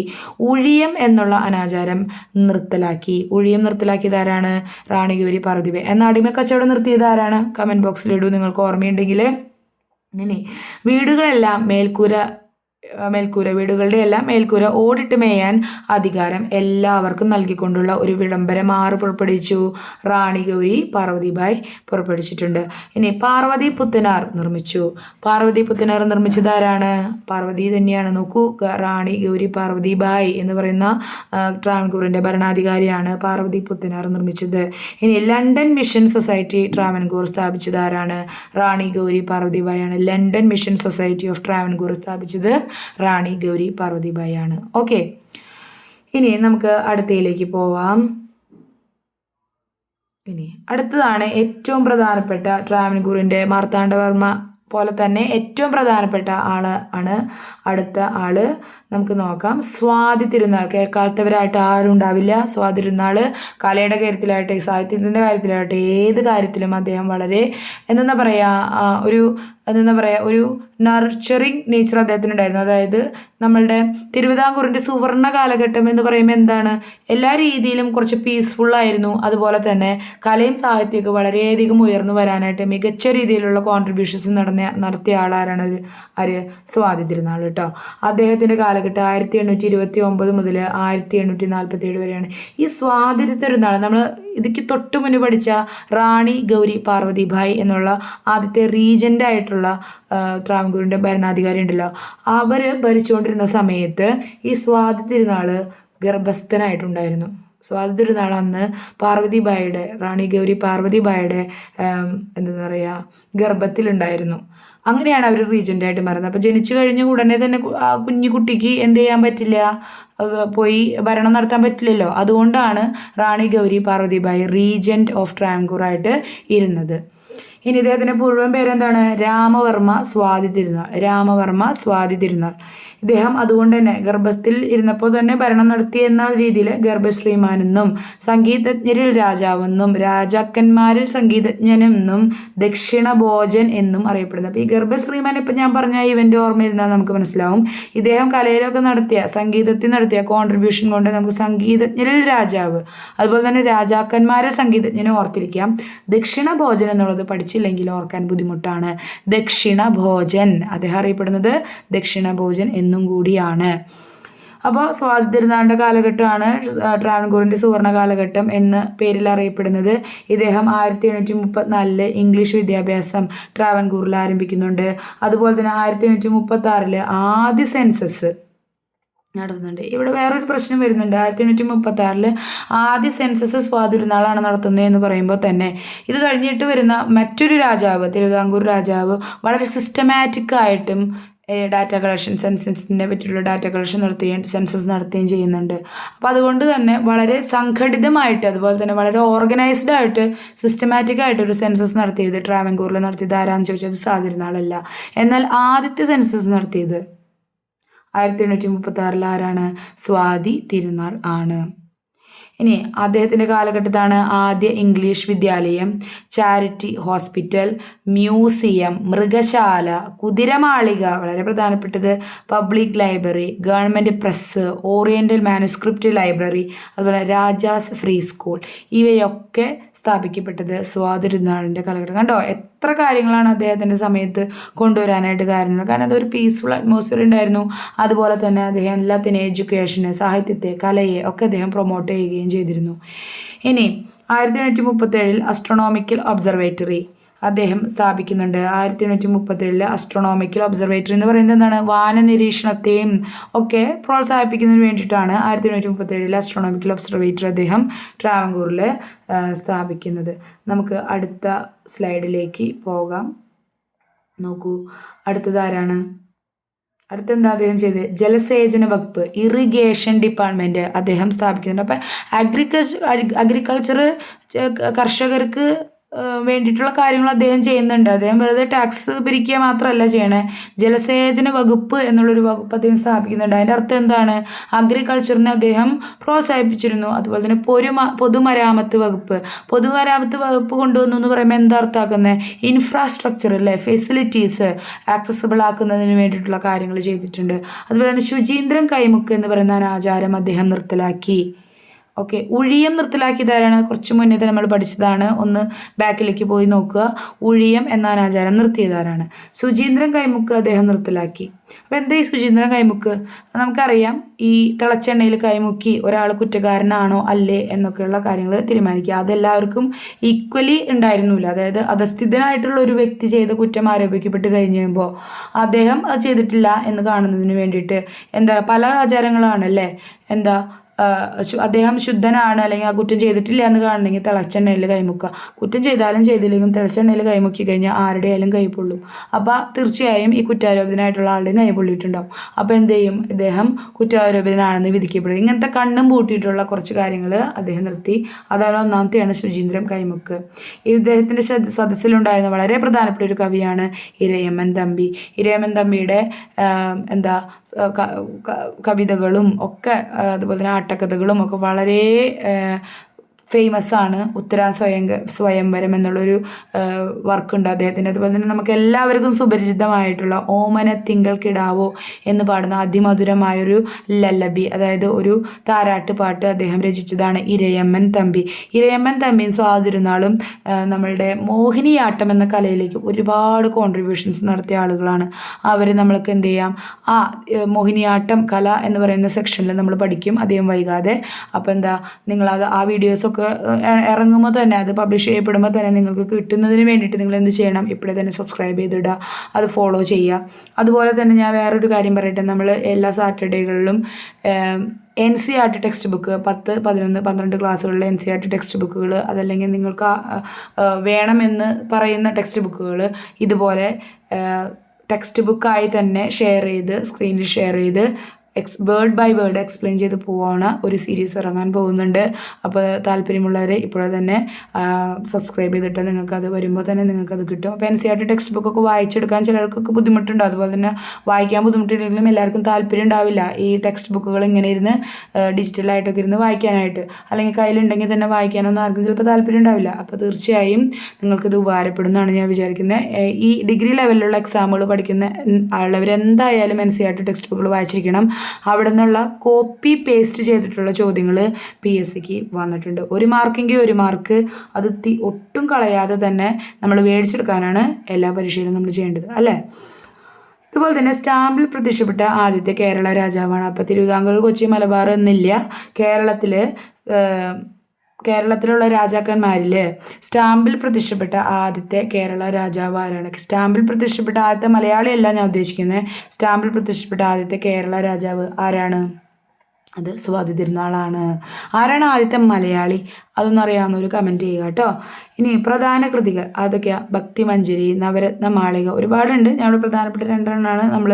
ഉഴിയം എന്നുള്ള അനാചാരം നിർത്തലാക്കി. ഉഴിയം നിർത്തലാക്കിയത് ആരാണ്? റാണി ഗൗരി പാർവതിബായി. എന്നാൽ അടിമക്കച്ചവടം നിർത്തിയത് ആരാണ്? കമൻറ്റ് ബോക്സിൽ ഇടൂ നിങ്ങൾക്ക് ഓർമ്മയുണ്ടെങ്കിൽ. ഇനി വീടുകളുടെ എല്ലാം മേൽക്കൂര ഓടിട്ട് മേയാൻ അധികാരം എല്ലാവർക്കും നൽകിക്കൊണ്ടുള്ള ഒരു വിളംബരം ആറ് പുറപ്പെടുവിച്ചു? റാണി ഗൗരി പാർവതിബായി പുറപ്പെടുവിച്ചിട്ടുണ്ട്. ഇനി പാർവതി പുത്തനാർ നിർമ്മിച്ചു. പാർവതി പുത്തനാർ നിർമ്മിച്ചത് ആരാണ്? പാർവതി തന്നെയാണ്. നോക്കൂ, റാണി ഗൗരി പാർവതിബായി എന്ന് പറയുന്ന ട്രാവൻകൂറിൻ്റെ ഭരണാധികാരിയാണ് പാർവതി പുത്തനാർ നിർമ്മിച്ചത്. ഇനി ലണ്ടൻ മിഷൻ സൊസൈറ്റി ട്രാവൻകൂർ സ്ഥാപിച്ചത് ആരാണ്? റാണി ഗൗരി പാർവതിബായി ആണ്. London mission society of Travancore സ്ഥാപിച്ചത് റാണി ഗൗരി പാർവതിബായി ആണ്. ഓക്കെ, ഇനി നമുക്ക് അടുത്തയിലേക്ക് പോവാം. ഇനി അടുത്തതാണ് ഏറ്റവും പ്രധാനപ്പെട്ട ട്രാവൻകൂറിൻ്റെ മാർത്താണ്ഡവർമ്മ പോലെ തന്നെ ഏറ്റവും പ്രധാനപ്പെട്ട ആണ് അടുത്ത ആള്. നമുക്ക് നോക്കാം. സ്വാതി തിരുനാൾ. കേൾക്കാത്തവരായിട്ട് ആരും ഉണ്ടാവില്ല. സ്വാതി തിരുനാൾ കലയുടെ കാര്യത്തിലാവട്ടെ, സാഹിത്യത്തിൻ്റെ കാര്യത്തിലാവട്ടെ, ഏത് കാര്യത്തിലും അദ്ദേഹം വളരെ ഒരു നർച്ചറിങ് നേച്ചർ അദ്ദേഹത്തിനുണ്ടായിരുന്നു. അതായത് നമ്മളുടെ തിരുവിതാംകൂറിൻ്റെ സുവർണ്ണ കാലഘട്ടം എന്ന് പറയുമ്പോൾ എന്താണ്? എല്ലാ രീതിയിലും കുറച്ച് പീസ്ഫുള്ളായിരുന്നു. അതുപോലെ തന്നെ കലയും സാഹിത്യമൊക്കെ വളരെയധികം ഉയർന്നു വരാനായിട്ട് മികച്ച രീതിയിലുള്ള കോൺട്രിബ്യൂഷൻസ് നടത്തിയ ആളാരാണ്? സ്വാതി തിരുനാൾ കേട്ടോ. അദ്ദേഹത്തിൻ്റെ കാലഘട്ടം 1829 മുതൽ 1847 വരെയാണ്. ഈ സ്വാതി തിരുനാൾ നമ്മൾ ഇതിക്ക് തൊട്ട് മുന്നേ പഠിച്ച റാണി ഗൗരി പാർവതിബായി എന്നുള്ള ആദ്യത്തെ റീജൻ്റ് ആയിട്ടുള്ള ട്രാവൻകൂറിൻ്റെ ഭരണാധികാരി ഉണ്ടല്ലോ, അവർ ഭരിച്ചുകൊണ്ടിരുന്ന സമയത്ത് ഈ സ്വാതി തിരുനാൾ ഗർഭസ്ഥനായിട്ടുണ്ടായിരുന്നു. സ്വാതി തിരുനാൾ അന്ന് റാണി ഗൗരി പാർവതിബായിയുടെ ഗർഭത്തിലുണ്ടായിരുന്നു. അങ്ങനെയാണ് അവർ റീജൻ്റായിട്ട് മാറുന്നത്. അപ്പോൾ ജനിച്ചു കഴിഞ്ഞ ഉടനെ തന്നെ ആ കുഞ്ഞു കുട്ടിക്ക് എന്ത് ചെയ്യാൻ പറ്റില്ല? പോയി ഭരണം നടത്താൻ പറ്റില്ലല്ലോ. അതുകൊണ്ടാണ് റാണി ഗൗരി പാർവതിബായി റീജൻറ്റ് ഓഫ് ട്രാവൻകൂർ ആയിട്ട് ഇരുന്നത്. ഇനി ഇദ്ദേഹത്തിൻ്റെ മുഴുവൻ പേരെന്താണ്? രാമവർമ്മ സ്വാതി തിരുനാൾ. ഇദ്ദേഹം അതുകൊണ്ട് തന്നെ ഗർഭത്തിൽ ഇരുന്നപ്പോൾ തന്നെ ഭരണം നടത്തി എന്ന രീതിയിൽ ഗർഭശ്രീമാനെന്നും സംഗീതജ്ഞരിൽ രാജാവെന്നും രാജാക്കന്മാരിൽ സംഗീതജ്ഞനെന്നും ദക്ഷിണ ഭോജൻ എന്നും അറിയപ്പെടുന്നത്. അപ്പോൾ ഈ ഗർഭശ്രീമാൻ ഇപ്പം ഞാൻ പറഞ്ഞ ഇവൻ്റെ ഓർമ്മയിരുന്നാൽ നമുക്ക് മനസ്സിലാവും. ഇദ്ദേഹം കലയിലൊക്കെ സംഗീതത്തിൽ നടത്തിയ കോൺട്രിബ്യൂഷൻ കൊണ്ട് നമുക്ക് സംഗീതജ്ഞരിൽ രാജാവ്, അതുപോലെ തന്നെ രാജാക്കന്മാരിൽ സംഗീതജ്ഞനെ ഓർത്തിരിക്കാം. ദക്ഷിണ ഭോജൻ എന്നുള്ളത് പഠിച്ചില്ലെങ്കിൽ ഓർക്കാൻ ബുദ്ധിമുട്ടാണ്. ദക്ഷിണ ഭോജൻ, അദ്ദേഹം അറിയപ്പെടുന്നത് ദക്ഷിണ ഭോജൻ എന്നും കൂടിയാണ്. അപ്പോൾ സ്വാതി തിരുനാളിൻ്റെ കാലഘട്ടമാണ് ട്രാവൻകൂറിൻ്റെ സുവർണ്ണ കാലഘട്ടം എന്ന പേരിൽ അറിയപ്പെടുന്നത്. ഇദ്ദേഹം 1834 ഇംഗ്ലീഷ് വിദ്യാഭ്യാസം ട്രാവൻകൂറിൽ ആരംഭിക്കുന്നുണ്ട്. അതുപോലെ തന്നെ 1836 ആദ്യ സെൻസസ് നടത്തുന്നുണ്ട്. ഇവിടെ വേറൊരു പ്രശ്നം വരുന്നുണ്ട്. 1836 ആദ്യ സെൻസസ് സ്വാതി തിരുനാളാണ് നടത്തുന്നത് എന്ന് പറയുമ്പോൾ തന്നെ ഇത് കഴിഞ്ഞിട്ട് വരുന്ന മറ്റൊരു രാജാവ്, തിരുവിതാംകൂർ രാജാവ്, വളരെ സിസ്റ്റമാറ്റിക് ആയിട്ടും ഡാറ്റ കളക്ഷൻ, സെൻസസിനെ പറ്റിയുള്ള ഡാറ്റ കളക്ഷൻ സെൻസസ് നടത്തുകയും ചെയ്യുന്നുണ്ട്. അപ്പോൾ അതുകൊണ്ട് തന്നെ വളരെ സംഘടിതമായിട്ട്, അതുപോലെ തന്നെ വളരെ ഓർഗനൈസ്ഡ് ആയിട്ട് സിസ്റ്റമാറ്റിക് ആയിട്ട് ഒരു സെൻസസ് നടത്തിയത് ട്രാവൻകൂറിൽ നടത്തിയത് ആരാന്ന് ചോദിച്ചത് സ്വാതി തിരുനാളല്ല. എന്നാൽ ആദ്യത്തെ സെൻസസ് നടത്തിയത് 1836 ആരാണ്? സ്വാതി തിരുനാൾ ആണ്. ഇനി അദ്ദേഹത്തിൻ്റെ കാലഘട്ടത്താണ് ആദ്യ ഇംഗ്ലീഷ് വിദ്യാലയം, ചാരിറ്റി ഹോസ്പിറ്റൽ, മ്യൂസിയം, മൃഗശാല, കുതിരമാളിക, വളരെ പ്രധാനപ്പെട്ടത്, public library, government press, oriental manuscript library, അതുപോലെ രാജാസ് ഫ്രീ സ്കൂൾ, ഇവയൊക്കെ സ്ഥാപിക്കപ്പെട്ടത് സ്വാതി തിരുനാളിൻ്റെ കാലഘട്ടം. കണ്ടോ എത്ര കാര്യങ്ങളാണ് അദ്ദേഹത്തിൻ്റെ സമയത്ത് കൊണ്ടുവരാനായിട്ട് കാരണം അതൊരു പീസ്ഫുൾ അറ്റ്മോസ്ഫിയർ ഉണ്ടായിരുന്നു. അതുപോലെ തന്നെ അദ്ദേഹം എല്ലാത്തിനെയും എഡ്യൂക്കേഷനെ, സാഹിത്യത്തെ, കലയെ ഒക്കെ അദ്ദേഹം പ്രൊമോട്ട് ചെയ്യുകയും ചെയ്തിരുന്നു. ഇനി 1837 അസ്ട്രോണോമിക്കൽ ഒബ്സർവേറ്ററി അദ്ദേഹം സ്ഥാപിക്കുന്നുണ്ട്. 1837 അസ്ട്രോണോമിക്കൽ ഒബ്സർവേറ്ററി എന്ന് പറയുന്നത് എന്താണ്? വാന നിരീക്ഷണത്തെയും ഒക്കെ പ്രോത്സാഹിപ്പിക്കുന്നതിന് വേണ്ടിയിട്ടാണ് 1837 അസ്ട്രോണോമിക്കൽ ഒബ്സർവേറ്ററി അദ്ദേഹം ട്രാവൻകൂറിൽ സ്ഥാപിക്കുന്നത്. നമുക്ക് അടുത്ത സ്ലൈഡിലേക്ക് പോകാം. നോക്കൂ, അടുത്തതാരാണ്? അടുത്തെന്താ അദ്ദേഹം ചെയ്ത്? ജലസേചന വകുപ്പ്, ഇറിഗേഷൻ ഡിപ്പാർട്ട്മെൻറ്റ് അദ്ദേഹം സ്ഥാപിക്കുന്നുണ്ട്. അപ്പം അഗ്രികൾച്ചർ കർഷകർക്ക് വേണ്ടിയിട്ടുള്ള കാര്യങ്ങൾ അദ്ദേഹം ചെയ്യുന്നുണ്ട്. അദ്ദേഹം വെറുതെ ടാക്സ് പിരിക്കുക മാത്രമല്ല ചെയ്യണേ, ജലസേചന വകുപ്പ് എന്നുള്ളൊരു വകുപ്പ് അദ്ദേഹം സ്ഥാപിക്കുന്നുണ്ട്. അതിൻ്റെ അർത്ഥം എന്താണ്? അഗ്രികൾച്ചറിനെ അദ്ദേഹം പ്രോത്സാഹിപ്പിച്ചിരുന്നു. അതുപോലെ തന്നെ പൊതുമരാമത്ത് വകുപ്പ് കൊണ്ടുവന്നു എന്ന് പറയുമ്പോൾ എന്താ അർത്ഥമാക്കുന്നത്? ഇൻഫ്രാസ്ട്രക്ചർ അല്ലേ, ഫെസിലിറ്റീസ് ആക്സസിബിൾ ആക്കുന്നതിന് വേണ്ടിയിട്ടുള്ള കാര്യങ്ങൾ ചെയ്തിട്ടുണ്ട്. അതുപോലെ തന്നെ ശുചീന്ദ്രം കൈമുക്ക് എന്ന് പറയുന്ന അനാചാരം അദ്ദേഹം നിർത്തലാക്കി. ഓക്കെ, ഉഴിയം നിർത്തലാക്കിയതാരാണ്? കുറച്ച് മുന്നേ നമ്മൾ പഠിച്ചതാണ്, ഒന്ന് ബാക്കിലേക്ക് പോയി നോക്കുക. ഉഴിയം എന്ന അനാചാരം നിർത്തിയതാരാണ്? സുചീന്ദ്രൻ കൈമുക്ക് അദ്ദേഹം നിർത്തലാക്കി. അപ്പോൾ എന്താ ഈ സുചീന്ദ്രൻ കൈമുക്ക്? നമുക്കറിയാം, ഈ തിളച്ചെണ്ണയിൽ കൈമുക്കി ഒരാൾ കുറ്റക്കാരനാണോ അല്ലേ എന്നൊക്കെയുള്ള കാര്യങ്ങൾ തീരുമാനിക്കുക. അതെല്ലാവർക്കും ഈക്വലി ഉണ്ടായിരുന്നില്ല. അതായത് അധസ്ഥിതനായിട്ടുള്ള ഒരു വ്യക്തി ചെയ്ത കുറ്റം ആരോപിക്കപ്പെട്ട് കഴിഞ്ഞ് കഴിയുമ്പോൾ അദ്ദേഹം അത് ചെയ്തിട്ടില്ല എന്ന് കാണുന്നതിന് വേണ്ടിയിട്ട് പല ആചാരങ്ങളാണല്ലേ, അദ്ദേഹം ശുദ്ധനാണ് അല്ലെങ്കിൽ ആ കുറ്റം ചെയ്തിട്ടില്ല എന്ന് കാണണമെങ്കിൽ തിളച്ചെണ്ണയിൽ കൈമുക്കുക. കുറ്റം ചെയ്താലും ചെയ്തില്ലെങ്കിലും തിളച്ചെണ്ണയിൽ കൈമുക്കി കഴിഞ്ഞാൽ ആരുടെയായാലും കൈ പൊള്ളും. അപ്പോൾ തീർച്ചയായും ഈ കുറ്റാരോപിതനായിട്ടുള്ള ആളുടെയും കൈ പൊള്ളിയിട്ടുണ്ടാവും. അപ്പോൾ എന്ത് ചെയ്യും? ഇദ്ദേഹം കുറ്റാരോപിതനാണെന്ന് വിധിക്കപ്പെടും. ഇങ്ങനത്തെ കണ്ണും പൂട്ടിയിട്ടുള്ള കുറച്ച് കാര്യങ്ങൾ അദ്ദേഹം നിർത്തി. അതാണ് ഒന്നാമത്തെയാണ് ശുചീന്ദ്രം കൈമുക്ക്. ഇദ്ദേഹത്തിൻ്റെ സദസ്സിലുണ്ടായിരുന്ന വളരെ പ്രധാനപ്പെട്ട ഒരു കവിയാണ് ഇരയമ്മൻ തമ്പി. ഇരയമ്മൻ തമ്പിയുടെ കവിതകളും ഒക്കെ അതുപോലെ തന്നെ ആട്ടക്കഥകളും ഒക്കെ വളരെ ഫേമസ് ആണ്. ഉത്തരാ സ്വയംവരം എന്നുള്ളൊരു വർക്കുണ്ട് അദ്ദേഹത്തിൻ്റെ. അതുപോലെ തന്നെ നമുക്ക് എല്ലാവർക്കും സുപരിചിതമായിട്ടുള്ള ഓമന തിങ്കൾ കിടാവോ എന്ന് പാടുന്ന അതിമധുരമായൊരു ലല്ലബി, അതായത് ഒരു താരാട്ട് പാട്ട് അദ്ദേഹം രചിച്ചതാണ് ഇരയമ്മൻ തമ്പി. ഇരയമ്മൻ തമ്പിയും സ്വാതിരുന്നാളും നമ്മളുടെ മോഹിനിയാട്ടം എന്ന കലയിലേക്ക് ഒരുപാട് കോൺട്രിബ്യൂഷൻസ് നടത്തിയ ആളുകളാണ്. അവർ നമ്മൾക്ക് എന്ത് ചെയ്യാം, മോഹിനിയാട്ടം കല എന്ന് പറയുന്ന സെക്ഷനിൽ നമ്മൾ പഠിക്കും അധികം വൈകാതെ. അപ്പോൾ നിങ്ങളത് ആ വീഡിയോസൊക്കെ ഇറങ്ങുമ്പോൾ തന്നെ, അത് പബ്ലിഷ് ചെയ്യപ്പെടുമ്പോൾ തന്നെ നിങ്ങൾക്ക് കിട്ടുന്നതിന് വേണ്ടിയിട്ട് നിങ്ങൾ എന്ത് ചെയ്യണം? ഇപ്പോഴേ തന്നെ സബ്സ്ക്രൈബ് ചെയ്തിടുക, അത് ഫോളോ ചെയ്യുക. അതുപോലെ തന്നെ ഞാൻ വേറൊരു കാര്യം പറയട്ടെ, നമ്മൾ എല്ലാ സാറ്റർഡേകളിലും NCERT text book 10, 11, 12 ക്ലാസ്സുകളിലെ NCERT text ബുക്കുകൾ, അതല്ലെങ്കിൽ നിങ്ങൾക്ക് വേണമെന്ന് പറയുന്ന ടെക്സ്റ്റ് ബുക്കുകൾ ഇതുപോലെ ടെക്സ്റ്റ് ബുക്കായി തന്നെ സ്ക്രീനിൽ ഷെയർ ചെയ്ത് വേർഡ് ബൈ വേർഡ് എക്സ്പ്ലെയിൻ ചെയ്ത് പോവാണ് ഒരു സീരീസ് ഇറങ്ങാൻ പോകുന്നുണ്ട്. അപ്പോൾ താല്പര്യമുള്ളവർ ഇപ്പോഴേ തന്നെ സബ്സ്ക്രൈബ് ചെയ്തിട്ട് നിങ്ങൾക്കത് വരുമ്പോൾ തന്നെ നിങ്ങൾക്കത് കിട്ടും. അപ്പോൾ NCERT ടെക്സ്റ്റ് ബുക്കൊക്കെ വായിച്ചെടുക്കാൻ ചിലർക്കൊക്കെ ബുദ്ധിമുട്ടുണ്ട്. അതുപോലെ തന്നെ വായിക്കാൻ ബുദ്ധിമുട്ടുണ്ടെങ്കിലും എല്ലാവർക്കും താല്പര്യം ഉണ്ടാവില്ല ഈ ടെക്സ്റ്റ് ബുക്കുകൾ ഇങ്ങനെ ഇരുന്ന് ഡിജിറ്റലായിട്ടൊക്കെ ഇരുന്ന് വായിക്കാനായിട്ട്, അല്ലെങ്കിൽ കയ്യിലുണ്ടെങ്കിൽ തന്നെ വായിക്കാനൊന്നും ആർക്കും ചിലപ്പോൾ താല്പര്യം ഉണ്ടാവില്ല. അപ്പോൾ തീർച്ചയായും നിങ്ങൾക്കിത് ഉപകാരപ്പെടുന്നതാണ് ഞാൻ വിചാരിക്കുന്നത്. ഈ ഡിഗ്രി ലെവലിലുള്ള എക്സാമുകൾ പഠിക്കുന്ന ആളുകൾ എന്തായാലും NCERT ടെക്സ്റ്റ് ബുക്കുകൾ വായിച്ചിരിക്കണം. അവിടെ നിന്നുള്ള കോപ്പി പേസ്റ്റ് ചെയ്തിട്ടുള്ള ചോദ്യങ്ങൾ PSCക്ക് വന്നിട്ടുണ്ട്. 1 മാർക്കെങ്കിൽ 1 മാർക്ക് അത് ഒട്ടും കളയാതെ തന്നെ നമ്മൾ മേടിച്ചെടുക്കാനാണ് എല്ലാ പരീക്ഷയിലും നമ്മൾ ചെയ്യേണ്ടത്, അല്ലേ? ഇതുപോലെ തന്നെ സ്റ്റാമ്പിൽ പ്രത്യക്ഷപ്പെട്ട ആദ്യത്തെ കേരള രാജാവാണ്. അപ്പോൾ തിരുവിതാംകൂർ, കൊച്ചി, മലബാർ എന്നില്ല. കേരളത്തിലുള്ള രാജാക്കന്മാരിൽ സ്റ്റാമ്പിൽ പ്രത്യക്ഷപ്പെട്ട ആദ്യത്തെ കേരള രാജാവ് ആരാണ്? സ്റ്റാമ്പിൽ പ്രത്യക്ഷപ്പെട്ട ആദ്യത്തെ മലയാളിയല്ല ഞാൻ ഉദ്ദേശിക്കുന്നത്. സ്റ്റാമ്പിൽ പ്രത്യക്ഷപ്പെട്ട ആദ്യത്തെ കേരള രാജാവ് ആരാണ്? അത് സ്വാതി തിരുനാളാണ്. ആരാണ് ആദ്യത്തെ മലയാളി? അതൊന്നും അറിയാവുന്നവർ കമൻറ്റ് ചെയ്യുക കേട്ടോ. ഇനി പ്രധാന കൃതികൾ അതൊക്കെയാണ് ഭക്തിമഞ്ജരി, നവരത്ന മാളിക, ഒരുപാടുണ്ട്. ഞങ്ങളുടെ പ്രധാനപ്പെട്ട 2 എണ്ണമാണ് നമ്മൾ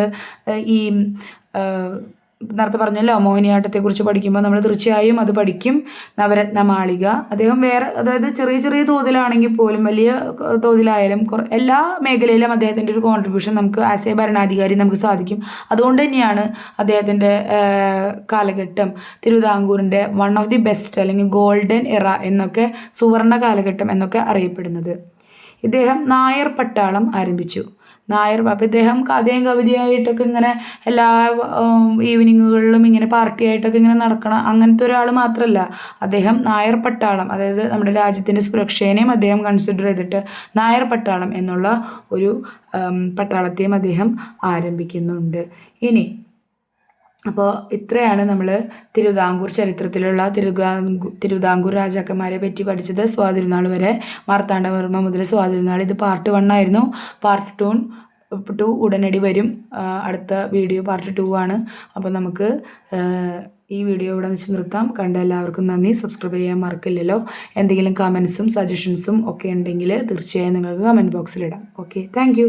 ഈ നേരത്തെ പറഞ്ഞല്ലോ, മോഹിനിയാട്ടത്തെക്കുറിച്ച് പഠിക്കുമ്പോൾ നമ്മൾ തീർച്ചയായും അത് പഠിക്കും. നവരത്ന മാളിക അദ്ദേഹം അതായത് ചെറിയ ചെറിയ തോതിലാണെങ്കിൽ പോലും വലിയ തോതിലായാലും എല്ലാ മേഖലയിലും അദ്ദേഹത്തിൻ്റെ ഒരു കോൺട്രിബ്യൂഷൻ നമുക്ക് ആസ് എ ഭരണാധികാരി നമുക്ക് സാധിക്കും. അതുകൊണ്ട് തന്നെയാണ് അദ്ദേഹത്തിൻ്റെ കാലഘട്ടം തിരുവിതാംകൂറിൻ്റെ വൺ ഓഫ് ദി ബെസ്റ്റ് അല്ലെങ്കിൽ ഗോൾഡൻ എറ എന്നൊക്കെ, സുവർണ കാലഘട്ടം എന്നൊക്കെ അറിയപ്പെടുന്നത്. ഇദ്ദേഹം നായർ പട്ടാളം ആരംഭിച്ചു. നായർ. അപ്പോൾ ഇദ്ദേഹം കഥയും കവിതയായിട്ടൊക്കെ ഇങ്ങനെ എല്ലാ ഈവനിങ്ങുകളിലും ഇങ്ങനെ പാർട്ടിയായിട്ടൊക്കെ ഇങ്ങനെ നടക്കണം അങ്ങനത്തെ ഒരാൾ മാത്രമല്ല. അദ്ദേഹം നായർ പട്ടാളം, അതായത് നമ്മുടെ രാജ്യത്തിൻ്റെ സുരക്ഷേനെയും അദ്ദേഹം കൺസിഡർ ചെയ്തിട്ട് നായർ പട്ടാളം എന്നുള്ള ഒരു പട്ടാളത്തെയും അദ്ദേഹം ആരംഭിക്കുന്നുണ്ട്. ഇനി അപ്പോൾ ഇത്രയാണ് നമ്മൾ തിരുവിതാംകൂർ ചരിത്രത്തിലുള്ള തിരുവിതാംകൂർ രാജാക്കന്മാരെ പറ്റി പഠിച്ചത്. സ്വാതിരുന്നാൾ വരെ, മാർത്താണ്ഡവർമ്മ മുതൽ സ്വാതിരുന്നാൾ. ഇത് പാർട്ട് 1 ആയിരുന്നു. പാർട്ട് 2 ഉടനടി വരും. അടുത്ത വീഡിയോ പാർട്ട് 2 ആണ്. അപ്പോൾ നമുക്ക് ഈ വീഡിയോ ഇവിടെ വെച്ച് നിർത്താം. കണ്ട എല്ലാവർക്കും നന്ദി. സബ്സ്ക്രൈബ് ചെയ്യാൻ മറക്കില്ലല്ലോ. എന്തെങ്കിലും കമൻസും സജഷൻസും ഒക്കെ ഉണ്ടെങ്കിൽ തീർച്ചയായും നിങ്ങൾക്ക് കമൻറ്റ് ബോക്സിലിടാം. Okay, thank